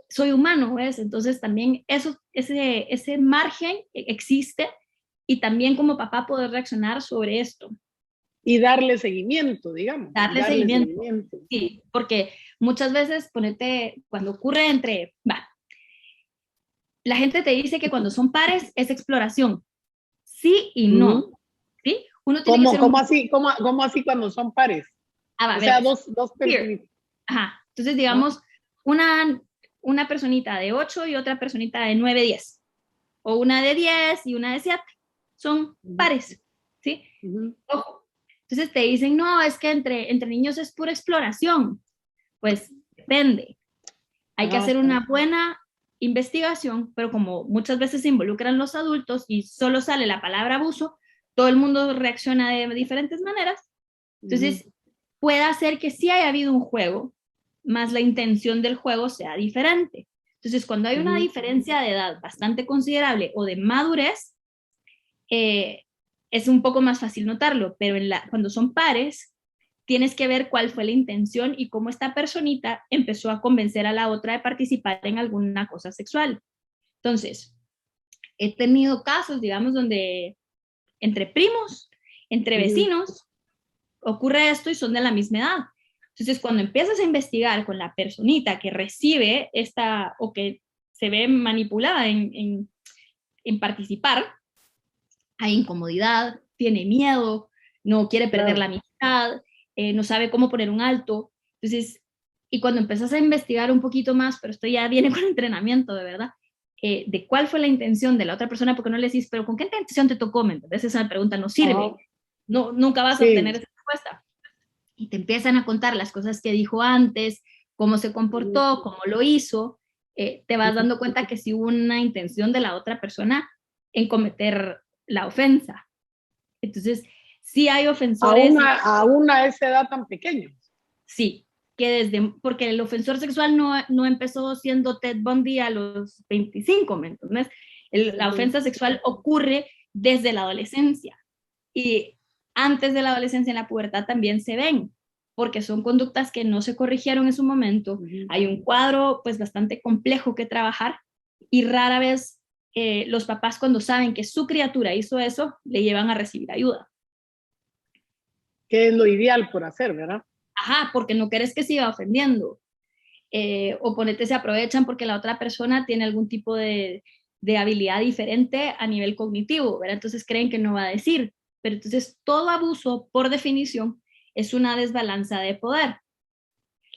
soy humano, ¿ves? Entonces, también ese margen existe, y también como papá poder reaccionar sobre esto. Y darle seguimiento, digamos, Darle darle seguimiento. seguimiento. Sí, porque muchas veces, ponete, cuando ocurre la gente te dice que cuando son pares es exploración. Sí y Uh no, -huh. ¿sí? Uno tiene que ser ¿Cómo un... así, cómo así cuando son pares? Va, O sea, vemos. dos Peer. personitas. Ajá. Entonces, ¿Ah? digamos, una personita de 8 y otra personita de 9, 10. O una de 10 y una de 7. Son Uh -huh. pares, ¿sí? Uh -huh. Ojo. Entonces te dicen, no, es que entre niños es pura exploración. Pues depende. Hay que Ajá. hacer una buena investigación, pero como muchas veces se involucran los adultos y solo sale la palabra abuso, todo el mundo reacciona de diferentes maneras. Uh -huh. Entonces, puede hacer que sí haya habido un juego, más la intención del juego sea diferente. Entonces, cuando hay Uh una -huh. diferencia de edad bastante considerable o de madurez, eh, es un poco más fácil notarlo, pero cuando son pares, tienes que ver cuál fue la intención y cómo esta personita empezó a convencer a la otra de participar en alguna cosa sexual. Entonces, he tenido casos, digamos, donde entre primos, entre vecinos, ocurre esto y son de la misma edad. Entonces, cuando empiezas a investigar con la personita que recibe esta o que se ve manipulada en participar, hay incomodidad, tiene miedo, no quiere perder la amistad, no sabe cómo poner un alto. Entonces, y cuando empiezas a investigar un poquito más, pero esto ya viene con entrenamiento, de verdad, de cuál fue la intención de la otra persona, porque no le decís, pero ¿con qué intención te tocó? ¿Me entendés? Esa pregunta no sirve. No, nunca vas a obtener esa respuesta. Y te empiezan a contar las cosas que dijo antes, cómo se comportó, cómo lo hizo, te vas dando cuenta que sí hubo una intención de la otra persona en cometer la ofensa. Entonces, sí hay ofensores. Aún a esa edad tan pequeña. Sí, porque el ofensor sexual no empezó siendo Ted Bundy a los 25, ¿me entiendes? La ofensa sexual ocurre desde la adolescencia. Y antes de la adolescencia, en la pubertad también se ven, porque son conductas que no se corrigieron en su momento. Hay un cuadro pues bastante complejo que trabajar y rara vez los papás, cuando saben que su criatura hizo eso, le llevan a recibir ayuda. Que es lo ideal por hacer, ¿verdad? Ajá, porque no querés que siga ofendiendo. O ponete, se aprovechan porque la otra persona tiene algún tipo de habilidad diferente a nivel cognitivo, ¿verdad? Entonces creen que no va a decir. Pero entonces todo abuso, por definición, es una desbalanza de poder.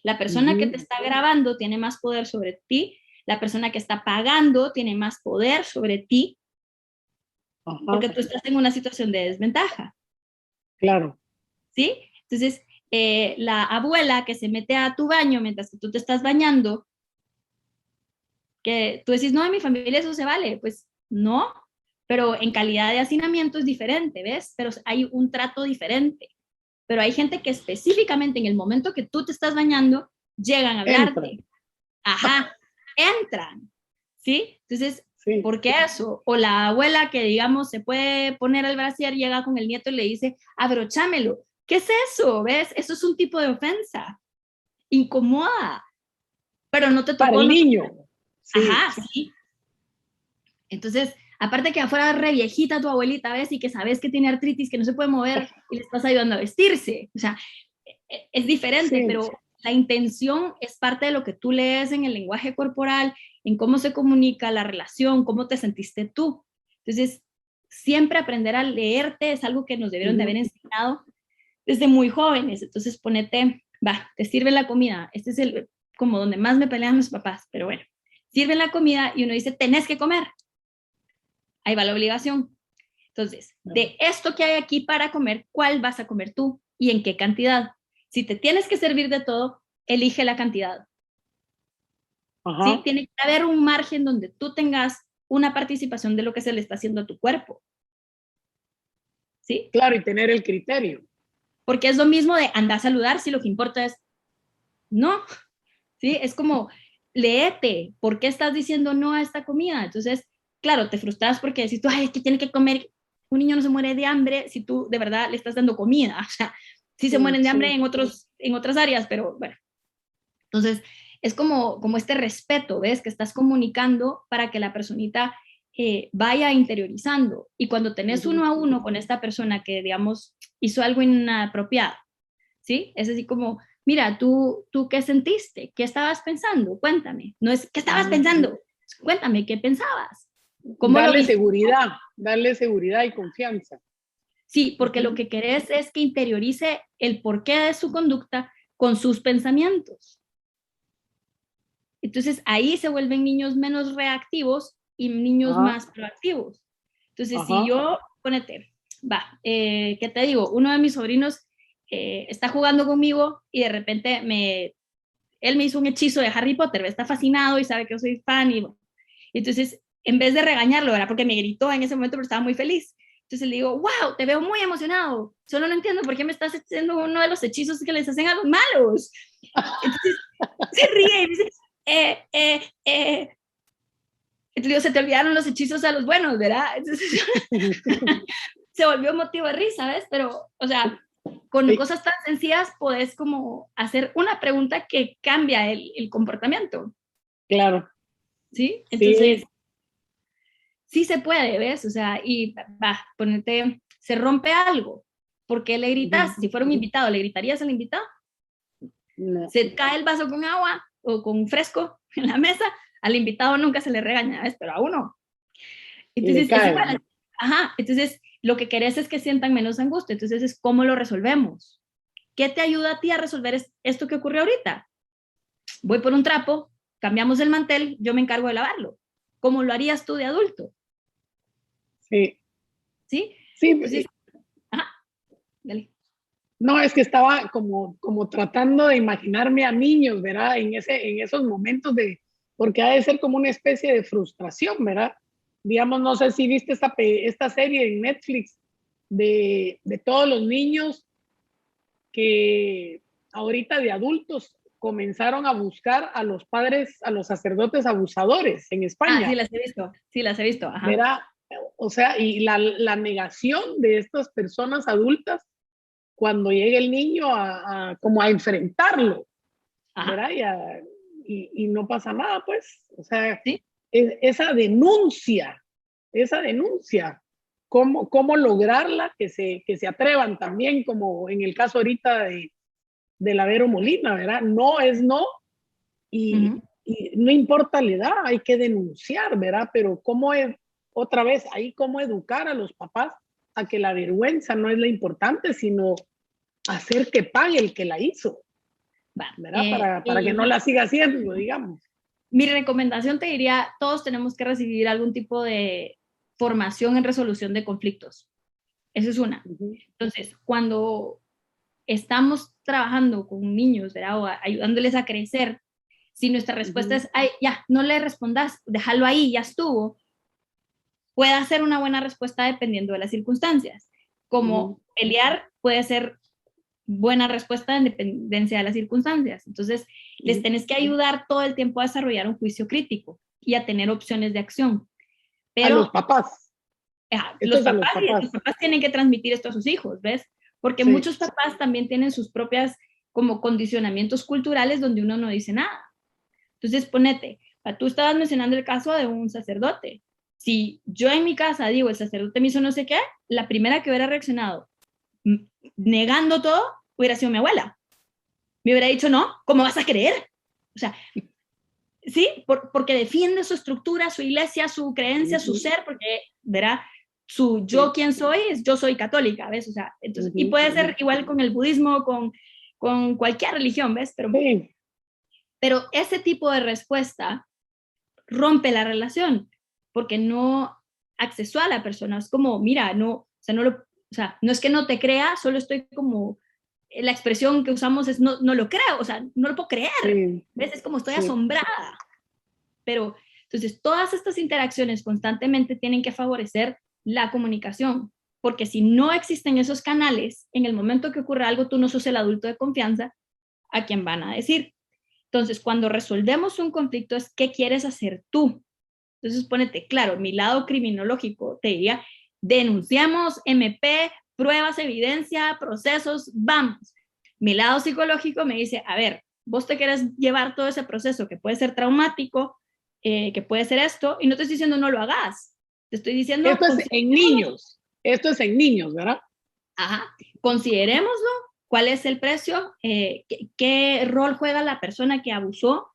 La persona que te está grabando tiene más poder sobre ti, la persona que está pagando tiene más poder sobre ti, porque tú estás en una situación de desventaja. Claro. ¿Sí? Entonces, la abuela que se mete a tu baño mientras que tú te estás bañando, que tú decís, no, en mi familia eso se vale, pues no, pero en calidad de hacinamiento es diferente, ¿ves? Pero hay un trato diferente. Pero hay gente que específicamente en el momento que tú te estás bañando, llegan a hablarte. Ajá, entran, ¿sí? Entonces, ¿por qué eso? O la abuela que, digamos, se puede poner el brasier, llega con el nieto y le dice, abrochámelo. ¿Qué es eso? ¿Ves? Eso es un tipo de ofensa. Incomoda. Pero no te tocó. Para el niño. Ajá, sí. Entonces, aparte que afuera re viejita tu abuelita, ¿ves? Y que sabes que tiene artritis, que no se puede mover y le estás ayudando a vestirse. O sea, es diferente, pero la intención es parte de lo que tú lees en el lenguaje corporal, en cómo se comunica la relación, cómo te sentiste tú. Entonces, siempre aprender a leerte es algo que nos debieron de haber enseñado desde muy jóvenes. Entonces, ponete, va, te sirve la comida. Este es como donde más me pelean mis papás, pero bueno, sirven la comida y uno dice, tenés que comer. Ahí va la obligación. Entonces, de esto que hay aquí para comer, ¿cuál vas a comer tú y en qué cantidad? Si te tienes que servir de todo, elige la cantidad. ¿Sí? Tiene que haber un margen donde tú tengas una participación de lo que se le está haciendo a tu cuerpo. ¿Sí? Claro, y tener el criterio. Porque es lo mismo de andar a saludar si lo que importa es no. ¿Sí? Es como, léete, ¿por qué estás diciendo no a esta comida? Entonces, claro, te frustras porque decís tú, ay, es que tiene que comer. Un niño no se muere de hambre si tú de verdad le estás dando comida. O sea, sí se mueren de hambre en otras áreas, pero bueno. Entonces, es como este respeto, ¿ves? Que estás comunicando para que la personita vaya interiorizando. Y cuando tenés uno a uno con esta persona que, digamos, hizo algo inapropiado, ¿sí? Es así como, mira, ¿tú qué sentiste? ¿Qué estabas pensando? Cuéntame. No es, ¿qué estabas pensando? Cuéntame, ¿qué pensabas? ¿Cómo darle seguridad y confianza. Sí, porque lo que querés es que interiorice el porqué de su conducta con sus pensamientos. Entonces ahí se vuelven niños menos reactivos y niños más proactivos. Entonces, si yo, ponete, ¿qué te digo? Uno de mis sobrinos está jugando conmigo y de repente él me hizo un hechizo de Harry Potter, está fascinado y sabe que yo soy fan. Entonces, en vez de regañarlo, era porque me gritó en ese momento, pero estaba muy feliz. Entonces le digo, wow, te veo muy emocionado. Solo no entiendo por qué me estás haciendo uno de los hechizos que les hacen a los malos. Entonces se ríe y dice, Entonces, se te olvidaron los hechizos a los buenos, ¿verdad? Entonces, se volvió motivo de risa, ¿ves? Pero, o sea, con cosas tan sencillas podés como hacer una pregunta que cambia el comportamiento. Claro. ¿Sí? Entonces, sí se puede, ¿ves? O sea, y va, ponete, se rompe algo. ¿Por qué le gritas? Si fuera un invitado, ¿le gritarías al invitado? No. Se cae el vaso con agua o con fresco en la mesa, al invitado nunca se le regaña, ¿ves? Pero a uno. Y le Entonces, es cae. igual. Ajá, entonces lo que querés es que sientan menos angustia. Entonces, es cómo lo resolvemos. ¿Qué te ayuda a ti a resolver esto que ocurrió ahorita? Voy por un trapo, cambiamos el mantel, yo me encargo de lavarlo. ¿Cómo lo harías tú de adulto? Sí. ¿Sí? Sí, Entonces, ajá, dale. no, es que estaba como tratando de imaginarme a niños, ¿verdad? En esos momentos porque ha de ser como una especie de frustración, ¿verdad? Digamos, no sé si viste esta serie en Netflix de todos los niños que ahorita de adultos comenzaron a buscar a los padres, a los sacerdotes abusadores en Ah, España, sí las he visto, ajá. ¿verdad? O sea, y la negación de estas personas adultas cuando llega el niño como a enfrentarlo, Ajá, ¿verdad? Y no pasa nada, pues. O sea, sí, esa denuncia, cómo lograrla, que se atrevan también, como en el caso ahorita de la Vero Molina, ¿verdad? No es no, y, uh-huh. y no importa la edad, hay que denunciar, ¿verdad? Pero otra vez, ahí cómo educar a los papás a que la vergüenza no es la importante, sino hacer que pague el que la hizo, Va. ¿verdad? Para que no la siga haciendo, digamos. Mi recomendación te diría, todos tenemos que recibir algún tipo de formación en resolución de conflictos. Esa es una. Uh-huh. Entonces, cuando estamos trabajando con niños, ¿verdad? O ayudándoles a crecer, si nuestra respuesta Uh-huh. es, ay, ya, no le respondas, déjalo ahí, ya estuvo, puede ser una buena respuesta dependiendo de las circunstancias. Uh-huh. Como pelear puede ser buena respuesta en dependencia de las circunstancias. Entonces, les Uh-huh. tenés que ayudar todo el tiempo a desarrollar un juicio crítico y a tener opciones de acción. A los Pero papás. Esto los es a los papás, los papás. papás tienen que transmitir esto a sus hijos, ¿ves? Porque Sí. muchos papás también tienen sus propias como condicionamientos culturales donde uno no dice nada. Entonces, ponete, tú estabas mencionando el caso de un sacerdote. Si yo en mi casa digo, el sacerdote me hizo no sé qué, la primera que hubiera reaccionado negando todo hubiera sido mi abuela. Me hubiera dicho, no, ¿cómo vas a creer? O sea, sí, porque defiende su estructura, su iglesia, su creencia, su Uh-huh. ser, porque verá, su yo Sí. quién soy es yo soy católica, ¿ves? O sea, entonces, y Uh-huh. puede ser igual con el budismo, con cualquier religión, ¿ves? Sí. Pero ese tipo de respuesta rompe la relación, porque no accesó a la persona. Es como, mira, no, o sea, o sea, no es que no te crea, solo estoy como, la expresión que usamos es no, no lo creo, o sea, no lo puedo creer. Sí. ¿Ves? Es como estoy Sí. asombrada. Pero entonces todas estas interacciones constantemente tienen que favorecer la comunicación, porque si no existen esos canales, en el momento que ocurre algo, tú no sos el adulto de confianza a quien van a decir. Entonces, cuando resolvemos un conflicto es qué quieres hacer tú. Entonces, ponete, claro, mi lado criminológico te diría, denunciamos, MP, pruebas, evidencia, procesos, vamos. Mi lado psicológico me dice, a ver, vos te querés llevar todo ese proceso que puede ser traumático, que puede ser esto, y no te estoy diciendo no lo hagas, te estoy diciendo, Esto es en niños. Esto es en niños, ¿verdad? ajá, considerémoslo, cuál es el precio, qué rol juega la persona que abusó,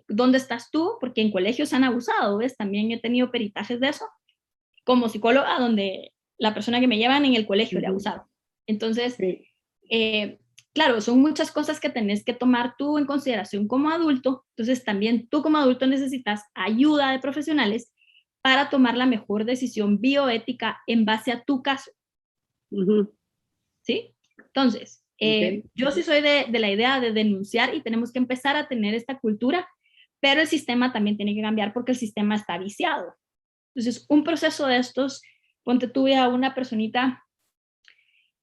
dónde estás tú, porque en colegios han abusado, ¿ves? También he tenido peritajes de eso, como psicóloga, donde la persona que me llevan en el colegio le Uh-huh. abusaron. Entonces, Sí. claro, son muchas cosas que tenés que tomar tú en consideración como adulto, entonces también tú como adulto necesitas ayuda de profesionales para tomar la mejor decisión bioética en base a tu caso. Uh-huh. ¿Sí? Entonces, Okay. yo sí soy de la idea de denunciar y tenemos que empezar a tener esta cultura, pero el sistema también tiene que cambiar porque el sistema está viciado. Entonces, un proceso de estos, ponte tú a una personita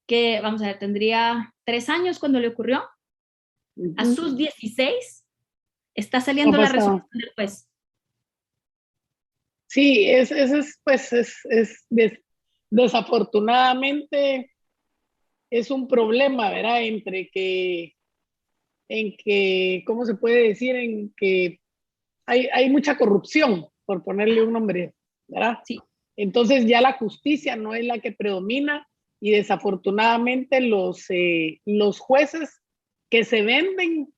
que, vamos a ver, tendría 3 años cuando le ocurrió, a Uh-huh. sus 16 está No saliendo la pasa. resolución del juez. Sí, pues, desafortunadamente es un problema, ¿verdad? ¿Cómo se puede decir? En que hay mucha corrupción, por ponerle un nombre, ¿verdad? Sí. Entonces ya la justicia no es la que predomina y desafortunadamente los jueces que se venden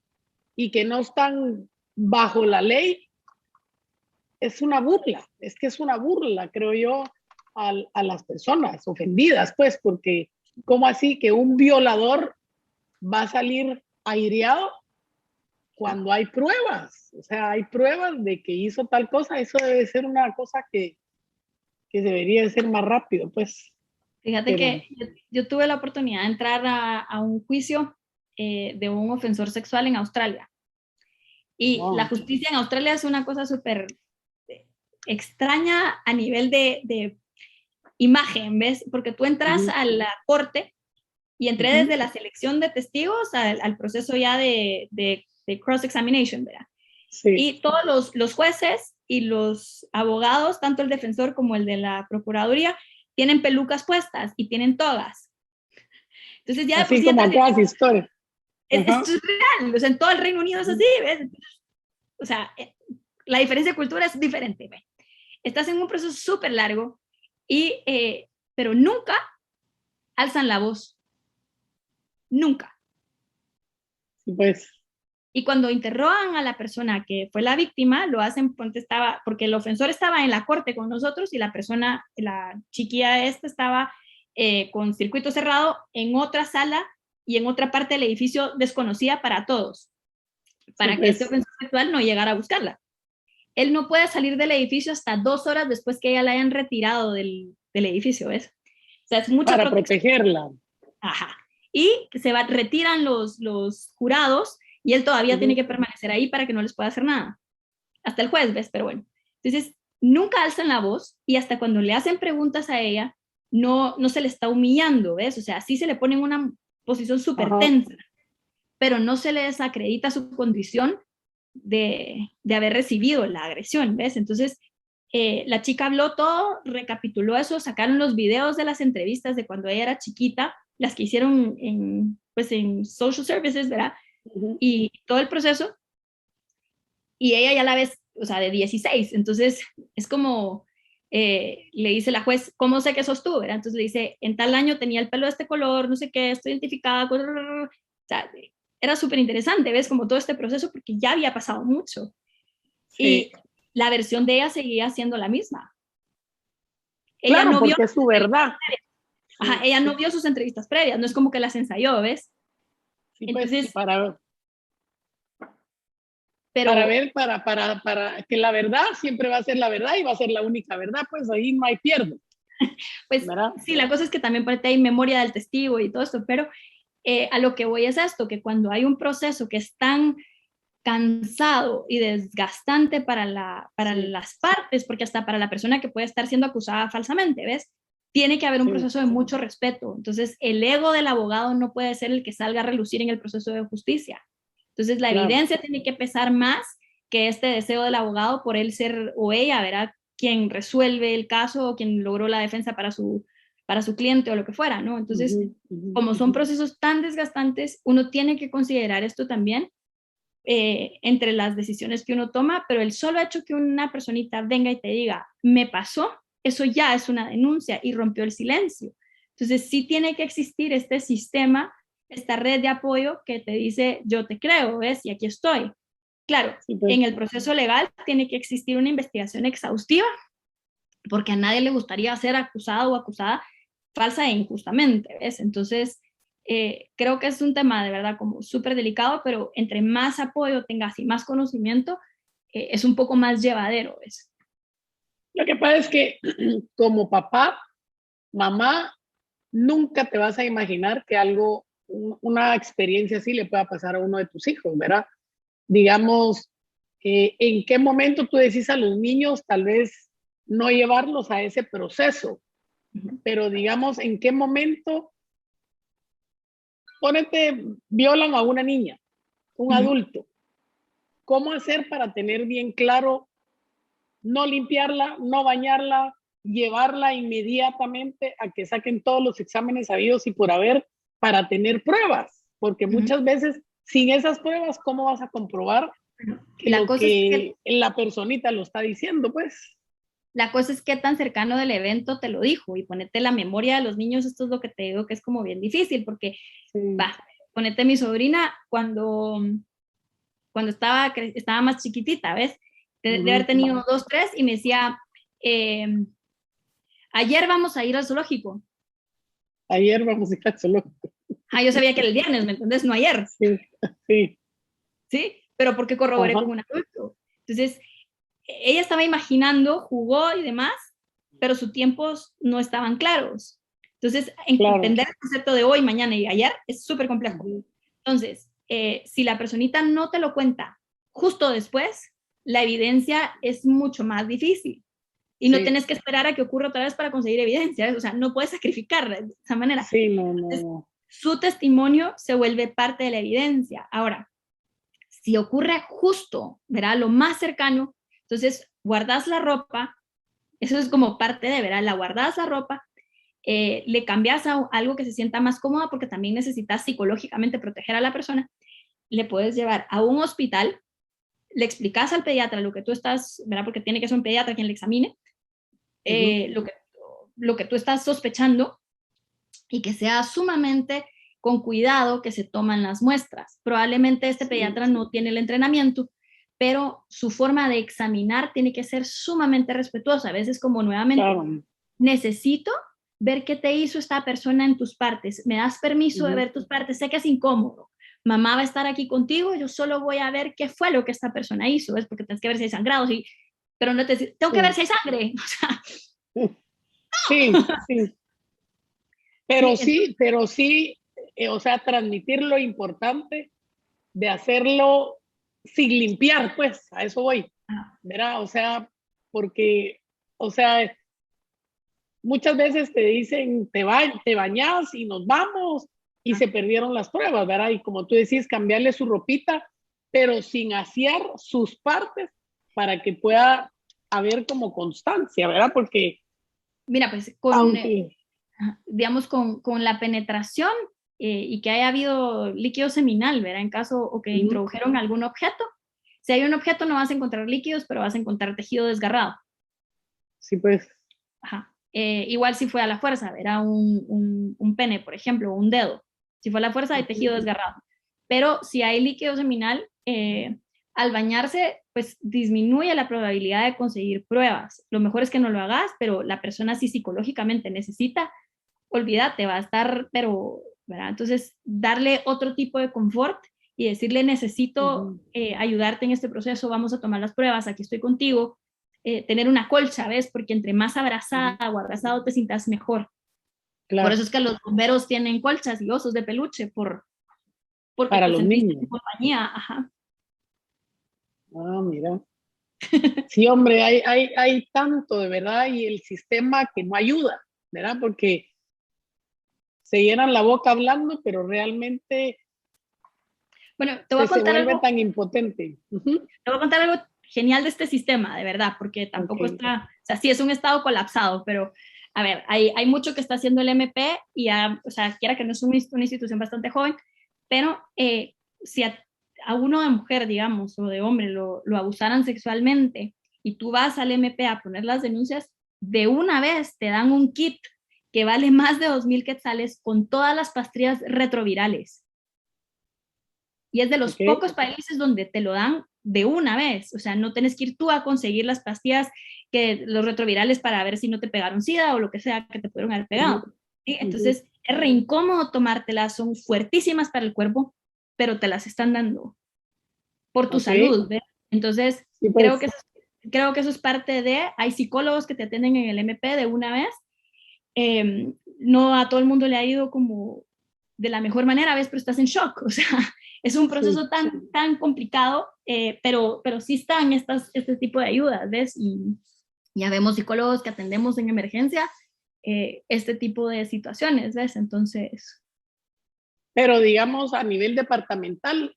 y que no están bajo la ley, es una burla, es que es una burla, creo yo, a las personas ofendidas, pues, porque ¿cómo así que un violador va a salir aireado cuando hay pruebas? O sea, hay pruebas de que hizo tal cosa, eso debe ser una cosa que debería de ser más rápido, pues. Fíjate Pero, que yo tuve la oportunidad de entrar a un juicio de un ofensor sexual en Australia. Y la wow. justicia en Australia es una cosa súper extraña a nivel de imagen, ¿ves? Porque tú entras a la corte y entré desde la selección de testigos al proceso ya de cross-examination, ¿verdad? Sí. Y todos los jueces y los abogados, tanto el defensor como el de la procuraduría, tienen pelucas puestas y tienen togas. Entonces ya de por Así sí como entras acá las historias. es surreal, o sea, en todo el Reino Unido es así, ¿ves? O sea, la diferencia de cultura es diferente, ¿ves? Estás en un proceso súper largo, pero nunca alzan la voz, nunca. Pues. Y cuando interrogan a la persona que fue la víctima, lo hacen porque el ofensor estaba en la corte con nosotros y la persona, la chiquilla esta estaba con circuito cerrado en otra sala y en otra parte del edificio desconocida para todos, para que este ofensor sexual no llegara a buscarla. Él no puede salir del edificio hasta 2 horas después que ella la hayan retirado del edificio, ¿ves? O sea, es mucha Para protección. protegerla. Ajá. Y retiran los jurados y él todavía tiene que permanecer ahí para que no les pueda hacer nada. Hasta el juez, ¿ves? Pero bueno. Entonces, nunca alzan la voz y hasta cuando le hacen preguntas a ella, no se le está humillando, ¿ves? O sea, sí se le pone en una posición súper tensa, pero no se le desacredita su condición de haber recibido la agresión, ¿ves? Entonces, la chica habló todo, recapituló eso, sacaron los videos de las entrevistas de cuando ella era chiquita, las que hicieron pues en social services, ¿verdad? Y todo el proceso, y ella ya la ves, o sea, de 16, entonces es como, le dice la juez, ¿cómo sé que sos tú? ¿Verdad? Entonces le dice, en tal año tenía el pelo de este color, no sé qué, estoy identificada, o sea, era súper interesante, ¿ves? Como todo este proceso, porque ya había pasado mucho. Sí. Y la versión de ella seguía siendo la misma. Ella Claro, no vio, porque es su verdad. ajá, ella no vio sus entrevistas previas, no es como que las ensayó, ¿ves? Sí, pues, Entonces, para pero ver, para que la verdad siempre va a ser la verdad y va a ser la única verdad, pues ahí no hay pierde, pues ¿verdad? sí, la cosa es que también parte hay memoria del testigo y todo esto, pero a lo que voy es esto, que cuando hay un proceso que es tan cansado y desgastante para las partes, porque hasta para la persona que puede estar siendo acusada falsamente, ¿ves? Tiene que haber un proceso de mucho respeto. Entonces, el ego del abogado no puede ser el que salga a relucir en el proceso de justicia. Entonces, la evidencia tiene que pesar más que este deseo del abogado por él ser o ella, ¿verdad? Quien resuelve el caso o quien logró la defensa para su cliente o lo que fuera, ¿no? Entonces, como son procesos tan desgastantes, uno tiene que considerar esto también entre las decisiones que uno toma, pero el solo hecho que una personita venga y te diga, me pasó, eso ya es una denuncia y rompió el silencio. Entonces sí tiene que existir este sistema, esta red de apoyo que te dice, yo te creo, ¿ves? Y aquí estoy. Claro, Sí, pues. en el proceso legal tiene que existir una investigación exhaustiva, porque a nadie le gustaría ser acusado o acusada falsa e injustamente, ¿ves? Entonces, creo que es un tema de verdad como súper delicado, pero entre más apoyo tengas y más conocimiento, es un poco más llevadero, ¿ves? Lo que pasa es que como papá, mamá, nunca te vas a imaginar que una experiencia así le pueda pasar a uno de tus hijos, ¿verdad? Digamos, en qué momento tú decís a los niños tal vez no llevarlos a ese proceso, pero digamos, en qué momento, ponete, violan a una niña, un adulto, ¿cómo hacer para tener bien claro no limpiarla, no bañarla, llevarla inmediatamente a que saquen todos los exámenes habidos y por haber para tener pruebas? Porque muchas veces sin esas pruebas, ¿cómo vas a comprobar que La lo cosa es que que la personita lo está diciendo, pues? La cosa es qué tan cercano del evento te lo dijo y ponete la memoria de los niños, esto es lo que te digo que es como bien difícil, porque Sí. va, ponete mi sobrina cuando estaba más chiquitita, ¿ves? De haber Ujú. tenido 2, 3 y me decía, eh, ayer vamos a ir al zoológico. Ayer vamos a ir al zoológico. Ah, yo sabía que era el viernes, ¿me entendés? No ayer, Sí, sí. ¿sí? Pero porque corroboré Ajá, con un adulto. Entonces, ella estaba imaginando, jugó y demás, pero sus tiempos no estaban claros. Entonces, claro. entender el concepto de hoy, mañana y ayer es súper complejo. Ujú. Entonces, si la personita no te lo cuenta justo después, la evidencia es mucho más difícil. Y no Sí, tienes que esperar a que ocurra otra vez para conseguir evidencia, ¿ves? O sea, no puedes sacrificar de esa manera. sí, no, Entonces, no. su testimonio se vuelve parte de la evidencia. Ahora, si ocurre justo, verá, lo más cercano, entonces guardas la ropa, eso es como parte de, verá, la guardas la ropa, le cambias a algo que se sienta más cómoda porque también necesitas psicológicamente proteger a la persona, le puedes llevar a un hospital, le explicas al pediatra lo que tú estás, ¿verdad? Porque tiene que ser un pediatra quien le examine, Ujú. eh, lo, que, lo que tú estás sospechando y que sea sumamente con cuidado que se toman las muestras. Probablemente este Sí, pediatra no tiene el entrenamiento, pero su forma de examinar tiene que ser sumamente respetuosa. A veces como nuevamente, claro. necesito ver qué te hizo esta persona en tus partes. ¿Me das permiso de Ujú. ver tus partes? Sé que es incómodo. Mamá va a estar aquí contigo, yo solo voy a ver qué fue lo que esta persona hizo, ¿ves? Porque tienes que ver si hay sangrados, y, pero no te tengo que ver Sí, si hay sangre. O sea, sí, sí. sí, entonces, Pero sí, o sea, transmitir lo importante de hacerlo sin limpiar, pues, a eso voy, ah, ¿verdad? O sea, porque, o sea, muchas veces te dicen, te bañas y nos vamos, y ah, se perdieron las pruebas, ¿verdad? Y como tú decís, cambiarle su ropita, pero sin asear sus partes para que pueda haber como constancia, ¿verdad? Porque mira, pues aunque, digamos, con la penetración y que haya habido líquido seminal, ¿verdad? En caso o que introdujeron algún objeto. Si hay un objeto no vas a encontrar líquidos, pero vas a encontrar tejido desgarrado. sí, pues, Ajá. Igual si fue a la fuerza, era un pene, por ejemplo, o un dedo. Si fue a la fuerza hay tejido desgarrado. Pero si hay líquido seminal, al bañarse, pues disminuye la probabilidad de conseguir pruebas. Lo mejor es que no lo hagas, pero la persona si psicológicamente necesita, olvídate, va a estar, pero, ¿verdad? Entonces, darle otro tipo de confort y decirle, necesito ayudarte en este proceso, vamos a tomar las pruebas, aquí estoy contigo, tener una colcha, ¿ves? Porque entre más abrazada o abrazado te sientas mejor. Por eso claro, es que los bomberos tienen colchas y osos de peluche, porque para te los sentiste niños. en compañía, ajá. Ah, mira. Sí, hombre, hay tanto de verdad y el sistema que no ayuda, ¿verdad? Porque se llenan la boca hablando, pero realmente Bueno, te voy a se contar vuelve algo, tan impotente. Ujú. te voy a contar algo genial de este sistema, de verdad, porque Ok. tampoco está, o sea, sí es un estado colapsado, pero a ver, hay mucho que está haciendo el MP y, o sea, quiera que no es una institución bastante joven, pero si a uno de mujer, digamos, o de hombre lo abusaran sexualmente y tú vas al MP a poner las denuncias, de una vez te dan un kit que vale más de 2.000 quetzales con todas las pastillas retrovirales. Y es de los Ok. pocos países donde te lo dan de una vez. O sea, no tienes que ir tú a conseguir las pastillas, que los retrovirales para ver si no te pegaron sida o lo que sea que te pudieron haber Ujú. pegado. ¿Sí? Ujú. Entonces, es re incómodo tomártelas, son fuertísimas para el cuerpo, pero te las están dando por tu Ok. salud. ¿Ves? Entonces, Sí, creo que, pues. eso, creo que eso es parte de, hay psicólogos que te atienden en el MP de una vez. No a todo el mundo le ha ido como de la mejor manera, ¿ves? Pero estás en shock, o sea, es un Sí. proceso tan complicado, pero sí están este tipo de ayudas, ¿ves? Y ya vemos psicólogos que atendemos en emergencia este tipo de situaciones, ¿ves? Entonces, Pero digamos, a nivel departamental,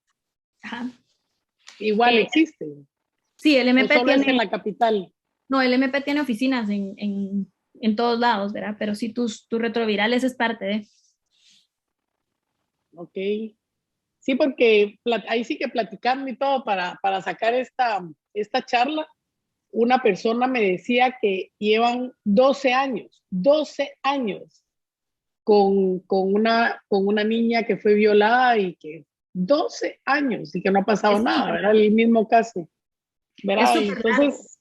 ajá. igual Eh, existe. sí, el O MP solo es en tiene, la capital. no, el MP tiene oficinas en todos lados, ¿verdad? Pero sí, tus retrovirales es parte de... Ok. Sí, porque ahí sí que platicando y todo para sacar esta charla. una persona me decía que llevan 12 años con una niña que fue violada y que 12 años y que no ha pasado Es nada, súper ¿verdad? largo. El mismo caso, Es ¿verdad? Y súper largo, entonces,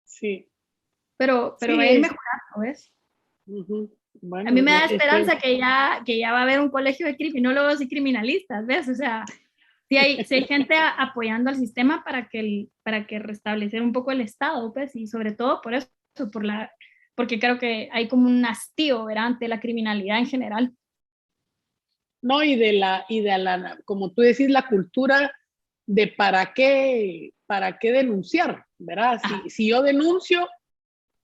sí, pero va sí a ir es. mejorando, ¿ves? Ujú. A mí Bueno, me da espero. esperanza que ya va a haber un colegio de criminólogos y criminalistas, ¿ves? O sea, si hay gente apoyando al sistema para que restablecer un poco el Estado, pues, y sobre todo por eso, porque creo que hay como un hastío, ¿verdad? Ante la criminalidad en general. No, como tú decís, la cultura de para qué denunciar, ¿verdad? Ajá. Si yo denuncio,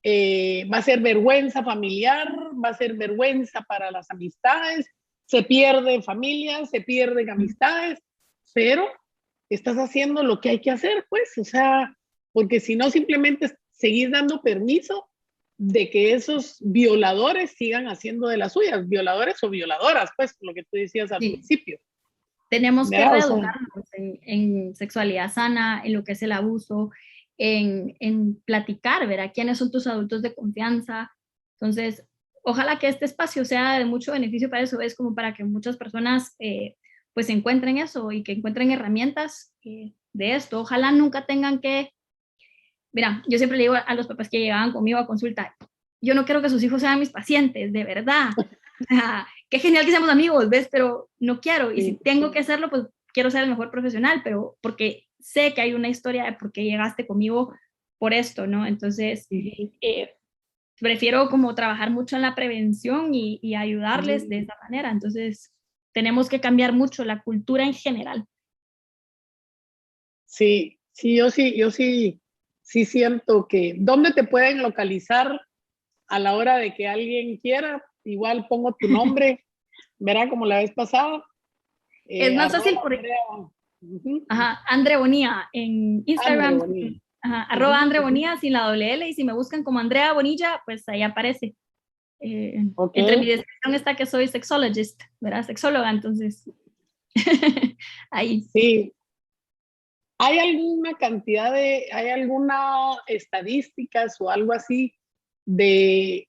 va a ser vergüenza familiar, va a ser vergüenza para las amistades, se pierden familias, se pierden amistades, pero estás haciendo lo que hay que hacer, pues, o sea, porque si no, simplemente seguís dando permiso de que esos violadores sigan haciendo de las suyas, violadores o violadoras, pues, lo que tú decías al Sí. principio, Tenemos que ¿verdad? O sea, reeducarnos en sexualidad sana, en lo que es el abuso, en platicar, ¿verdad? ¿Quiénes son tus adultos de confianza? Entonces, ojalá que este espacio sea de mucho beneficio para eso, es como para que muchas personas pues encuentren eso y que encuentren herramientas de esto. Ojalá nunca tengan que, mira, yo siempre le digo a los papás que llegaban conmigo a consulta, yo no quiero que sus hijos sean mis pacientes, de verdad. O sea, qué genial que seamos amigos, ¿ves? Pero no quiero. Y si sí, tengo que hacerlo, pues quiero ser el mejor profesional, pero porque sé que hay una historia de por qué llegaste conmigo por esto, ¿no? Entonces, uh-huh, eh, prefiero como trabajar mucho en la prevención y ayudarles uh-huh. de esa manera. Entonces, tenemos que cambiar mucho la cultura en general. Sí, sí siento que, ¿dónde te pueden localizar a la hora de que alguien quiera? Igual pongo tu nombre, verá como la vez pasada, Es más fácil arroba por Andrea, uh-huh, ajá, Andre Bonilla en Andre Instagram, Bonilla. ajá, arroba Uh-huh, Andre Bonilla sin la doble L, y si me buscan como Andrea Bonilla, pues ahí aparece. ok, Entre mi descripción está que soy sexologist, ¿verdad? Sexóloga, entonces ahí. sí. ¿Hay alguna estadísticas o algo así de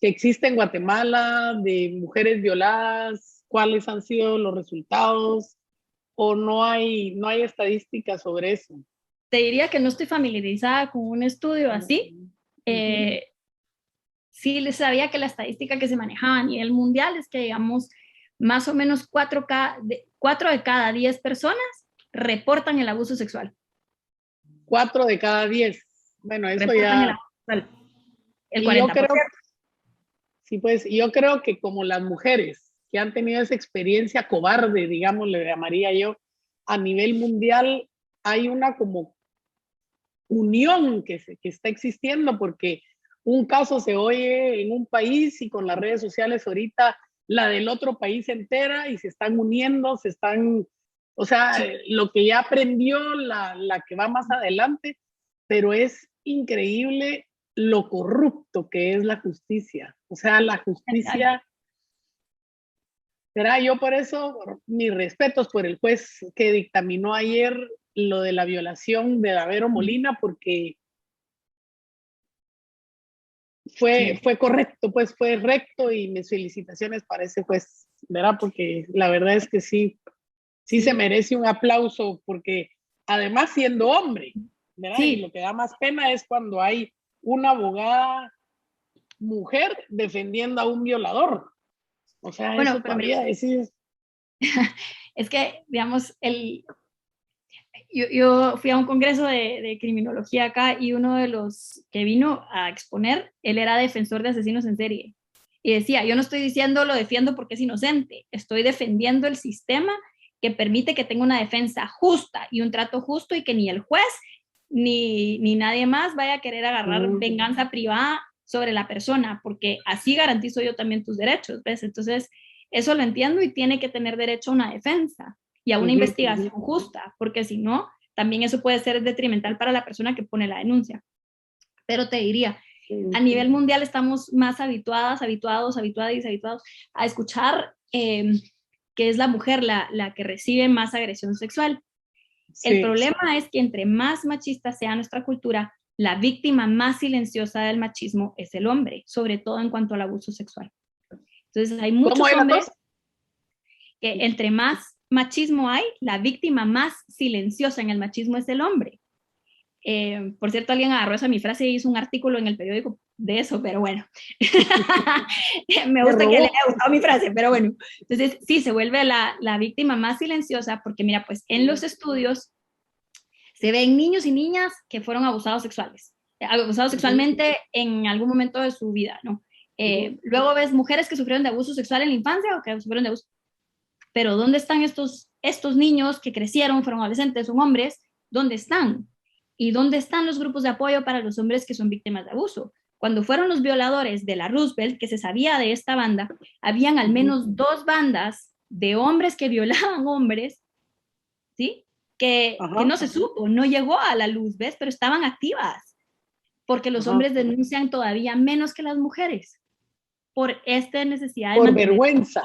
que existe en Guatemala de mujeres violadas? ¿Cuáles han sido los resultados? ¿O no hay estadísticas sobre eso? Te diría que no estoy familiarizada con un estudio así. Uh-huh. Eh, sí les sabía que la estadística que se manejaba a nivel mundial es que, digamos, más o menos 4 de cada 10 personas reportan el abuso sexual. 4 de cada 10. Bueno, eso Reportan el ya. abuso sexual. El Y yo 40%. creo, sí, pues, yo creo que como las mujeres que han tenido esa experiencia cobarde, digamos, le llamaría yo, a nivel mundial, hay una como unión que está existiendo, porque un caso se oye en un país y con las redes sociales ahorita la del otro país se entera y se están uniendo, o sea, Sí, lo que ya aprendió la que va más adelante, pero es increíble lo corrupto que es la justicia. O sea, la justicia, será yo por eso, mis respetos por el juez que dictaminó ayer lo de la violación de Davero Molina, porque sí. fue correcto, pues fue recto y mis felicitaciones para ese juez, ¿verdad? Porque la verdad es que sí se Sí, merece un aplauso, porque además siendo hombre, ¿verdad? Y sí. lo que da más pena es cuando hay una abogada mujer defendiendo a un violador. O sea, Bueno, eso pero mira, todavía es. es que, digamos, yo fui a un congreso de criminología acá y uno de los que vino a exponer, él era defensor de asesinos en serie. Y decía, yo no estoy diciendo lo defiendo porque es inocente, estoy defendiendo el sistema que permite que tenga una defensa justa y un trato justo y que ni el juez ni nadie más vaya a querer agarrar venganza privada sobre la persona, porque así garantizo yo también tus derechos, ¿ves? Entonces, eso lo entiendo y tiene que tener derecho a una defensa y a una investigación justa, porque si no, también eso puede ser detrimental para la persona que pone la denuncia. Pero te diría, a nivel mundial estamos más habituados a escuchar que es la mujer la que recibe más agresión sexual. El Sí. problema es que entre más machista sea nuestra cultura, la víctima más silenciosa del machismo es el hombre, sobre todo en cuanto al abuso sexual. Entonces hay ¿Cómo muchos es la hombres cosa? que entre más machismo hay, la víctima más silenciosa en el machismo es el hombre. Por cierto, alguien agarró esa mi frase y hizo un artículo en el periódico de eso, pero bueno. Me Me gusta que le robó. haya gustado mi frase, pero bueno. Entonces, sí, se vuelve la víctima más silenciosa porque, mira, pues en los estudios se ven niños y niñas que fueron abusados sexualmente en algún momento de su vida, ¿no? Luego ves mujeres que sufrieron de abuso sexual en la infancia o que sufrieron de abuso. Pero ¿dónde están estos niños que crecieron, fueron adolescentes, son hombres? ¿Dónde están? ¿Y dónde están los grupos de apoyo para los hombres que son víctimas de abuso? Cuando fueron los violadores de la Roosevelt, que se sabía de esta banda, habían al menos 2 bandas de hombres que violaban hombres, ¿sí? Que Ajá, no se supo, no llegó a la luz, ¿ves? Pero estaban activas, porque los ajá. hombres denuncian todavía menos que las mujeres por esta necesidad de Por mantener, vergüenza.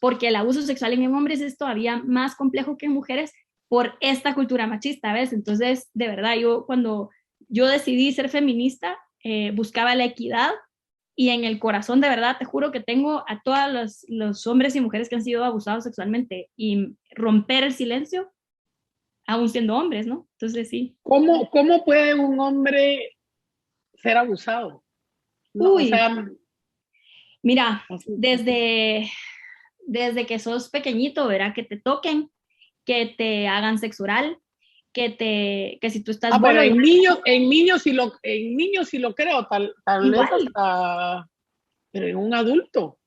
porque el abuso sexual en hombres es todavía más complejo que en mujeres por esta cultura machista, ¿ves? Entonces, de verdad, cuando yo decidí ser feminista, buscaba la equidad y en el corazón, de verdad, te juro que tengo a todos los hombres y mujeres que han sido abusados sexualmente y romper el silencio, aún siendo hombres, ¿no? Entonces, sí. ¿Cómo puede un hombre ser abusado? No, o Uy, sea, mira, así. desde que sos pequeñito, verá que te toquen, que te hagan sexo oral, que si tú estás Bueno, bueno, en niños sí lo creo, tal vez igual. hasta, pero en un adulto.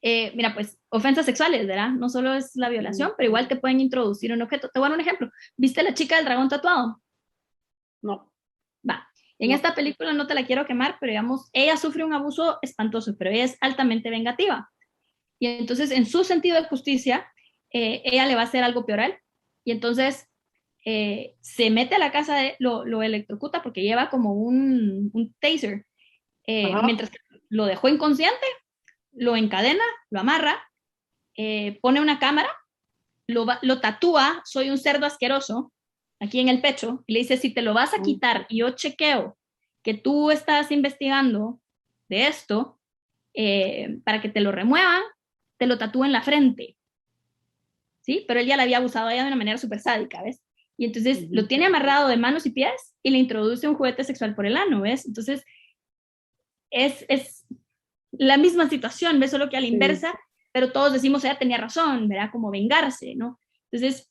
Mira, pues ofensas sexuales, ¿verdad? No solo es la violación, pero igual te pueden introducir un objeto. Te voy a dar un ejemplo. ¿Viste la chica del dragón tatuado? No, Va. En no. esta película no te la quiero quemar, pero digamos, ella sufre un abuso espantoso, pero ella es altamente vengativa. Y entonces, en su sentido de justicia, ella le va a hacer algo peor a él. Y entonces se mete a la casa, lo electrocuta porque lleva como un taser. Ajá. Mientras que lo dejó inconsciente, lo encadena, lo amarra, pone una cámara, lo tatúa, soy un cerdo asqueroso, aquí en el pecho, y le dice, si te lo vas a quitar y yo chequeo que tú estás investigando de esto, para que te lo remuevan, te lo tatúa en la frente, ¿sí? Pero él ya la había abusado a ella de una manera súper sádica, ¿ves? Y entonces lo tiene amarrado de manos y pies y le introduce un juguete sexual por el ano, ¿ves? Entonces es la misma situación, ¿ves? Solo que a la Sí. inversa, pero todos decimos, ella tenía razón, ¿verdad? Como vengarse, ¿no? Entonces,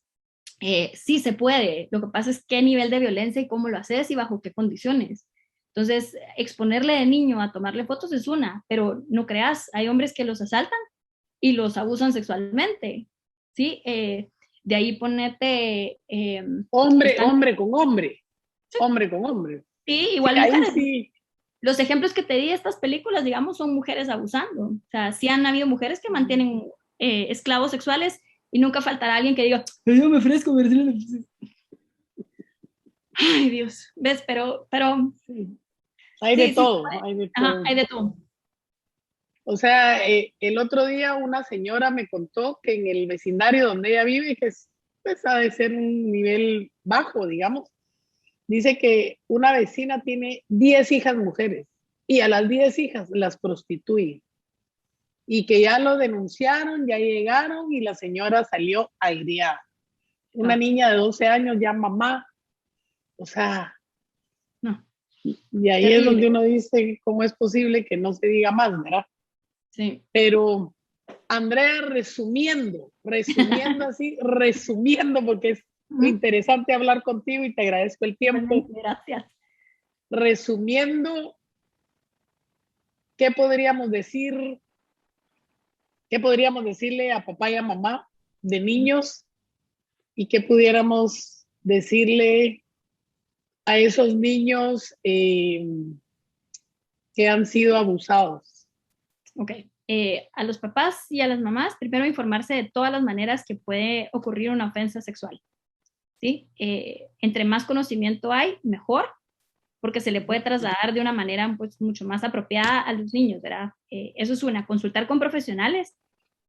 sí se puede. Lo que pasa es qué nivel de violencia y cómo lo haces y bajo qué condiciones. Entonces, exponerle de niño a tomarle fotos es una, pero no creas, hay hombres que los asaltan y los abusan sexualmente, ¿sí? De ahí ponete, Hombre, están, hombre con hombre. sí, Sí, igual ahí mujeres. sí. Los ejemplos que te di de estas películas, digamos, son mujeres abusando. O sea, sí han habido mujeres que mantienen esclavos sexuales y nunca faltará alguien que diga, yo me ofrezco, ¿verdad? Ay, Dios, ¿ves? Pero Sí. Hay de sí, sí, todo, hay de ajá, todo. hay de todo. O sea, el otro día una señora me contó que en el vecindario donde ella vive, que es, pues, ha de ser un nivel bajo, digamos, dice que una vecina tiene 10 hijas mujeres y a las 10 hijas las prostituye y que ya lo denunciaron, ya llegaron y la señora salió aireada. Una Wow, niña de 12 años ya mamá, o sea, no, y ahí es terrible. donde uno dice cómo es posible que no se diga más, ¿verdad? Sí. Pero Andrea, resumiendo así, resumiendo, porque es interesante hablar contigo y te agradezco el tiempo. Igualmente, gracias. Resumiendo, ¿qué podríamos decir? ¿Qué podríamos decirle a papá y a mamá de niños? ¿Y qué pudiéramos decirle a esos niños que han sido abusados? Ok. A los papás y a las mamás, primero informarse de todas las maneras que puede ocurrir una ofensa sexual. ¿Sí? Entre más conocimiento hay, mejor, porque se le puede trasladar de una manera pues, mucho más apropiada a los niños, ¿verdad? Eso es una, consultar con profesionales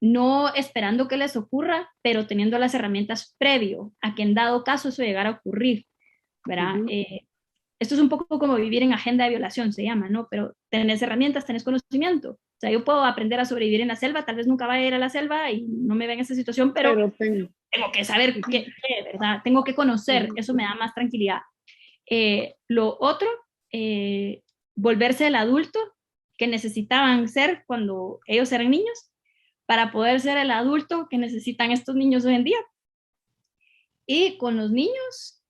no esperando que les ocurra, pero teniendo las herramientas previo a que en dado caso eso llegara a ocurrir, ¿verdad? Esto es un poco como vivir en agenda de violación, se llama, ¿no? Pero tenés herramientas, tenés conocimiento. O sea, yo puedo aprender a sobrevivir en la selva, tal vez nunca vaya a ir a la selva y no me vea en esa situación, pero tengo que saber qué, ¿verdad? Tengo que conocer, eso me da más tranquilidad. Lo otro, volverse el adulto que necesitaban ser cuando ellos eran niños para poder ser el adulto que necesitan estos niños hoy en día. Y con los niños,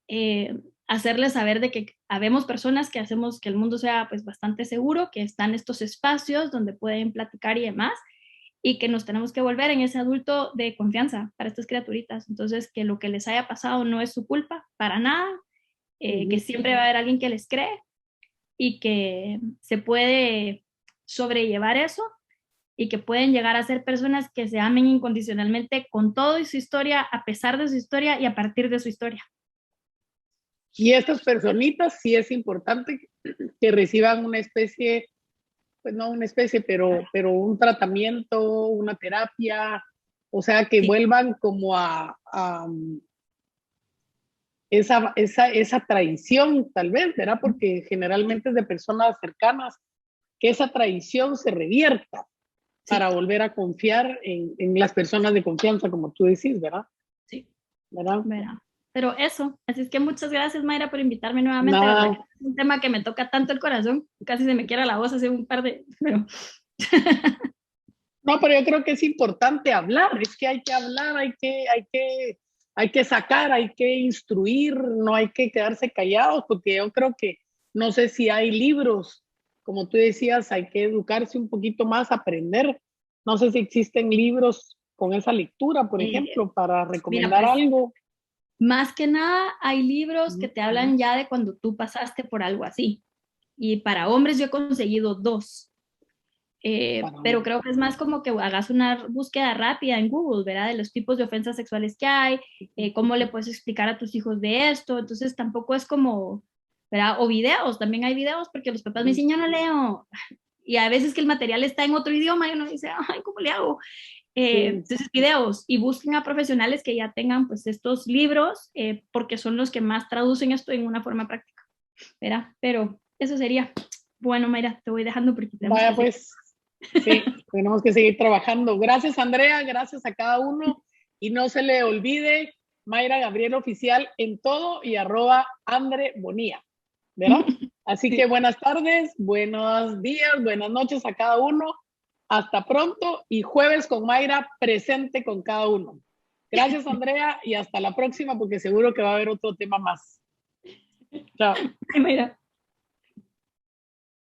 hacerles saber de que habemos personas que hacemos que el mundo sea pues bastante seguro, que están estos espacios donde pueden platicar y demás, y que nos tenemos que volver en ese adulto de confianza para estas criaturitas. Entonces, que lo que les haya pasado no es su culpa, para nada, que siempre va a haber alguien que les cree y que se puede sobrellevar eso y que pueden llegar a ser personas que se amen incondicionalmente con todo y su historia, a pesar de su historia y a partir de su historia. Y estas personitas sí es importante que reciban una especie, pues no una especie, pero un tratamiento, una terapia, o sea, que vuelvan como a esa traición, tal vez, ¿verdad? Porque generalmente es de personas cercanas, que esa traición se revierta para volver a confiar en las personas de confianza, como tú decís, ¿verdad? Sí. ¿Verdad? Pero eso, así es que muchas gracias, Mayra, por invitarme nuevamente. ¿Verdad? Es un tema que me toca tanto el corazón, casi se me quiera la voz hace un par de... Pero... No, pero yo creo que es importante hablar, es que hay que hablar, hay que sacar, hay que instruir, no hay que quedarse callados, porque yo creo que, no sé si hay libros, como tú decías, hay que educarse un poquito más, aprender. No sé si existen libros con esa lectura, por ejemplo, para recomendar algo. Más que nada, hay libros que te hablan ya de cuando tú pasaste por algo así. Y para hombres yo he conseguido 2. Pero creo que es más como que hagas una búsqueda rápida en Google, ¿verdad? De los tipos de ofensas sexuales que hay, cómo le puedes explicar a tus hijos de esto. Entonces tampoco es como, ¿verdad? O videos, también hay videos porque los papás me dicen, yo no leo. Y a veces que el material está en otro idioma y uno dice, ay, ¿cómo le hago? Entonces, videos, y busquen a profesionales que ya tengan pues estos libros, porque son los que más traducen esto en una forma práctica, ¿verdad? Pero eso sería. Bueno, Mayra, te voy dejando porque tenemos Vaya, pues, sí, tenemos que seguir trabajando. Gracias, Andrea, gracias a cada uno, y no se le olvide Mayra Gabriel Oficial en todo y @Andre Bonía, ¿verdad? Así que buenas tardes, buenos días, buenas noches a cada uno. Hasta pronto, y jueves con Mayra presente con cada uno. Gracias, Andrea, y hasta la próxima, porque seguro que va a haber otro tema más. Chao. Ay, Mayra.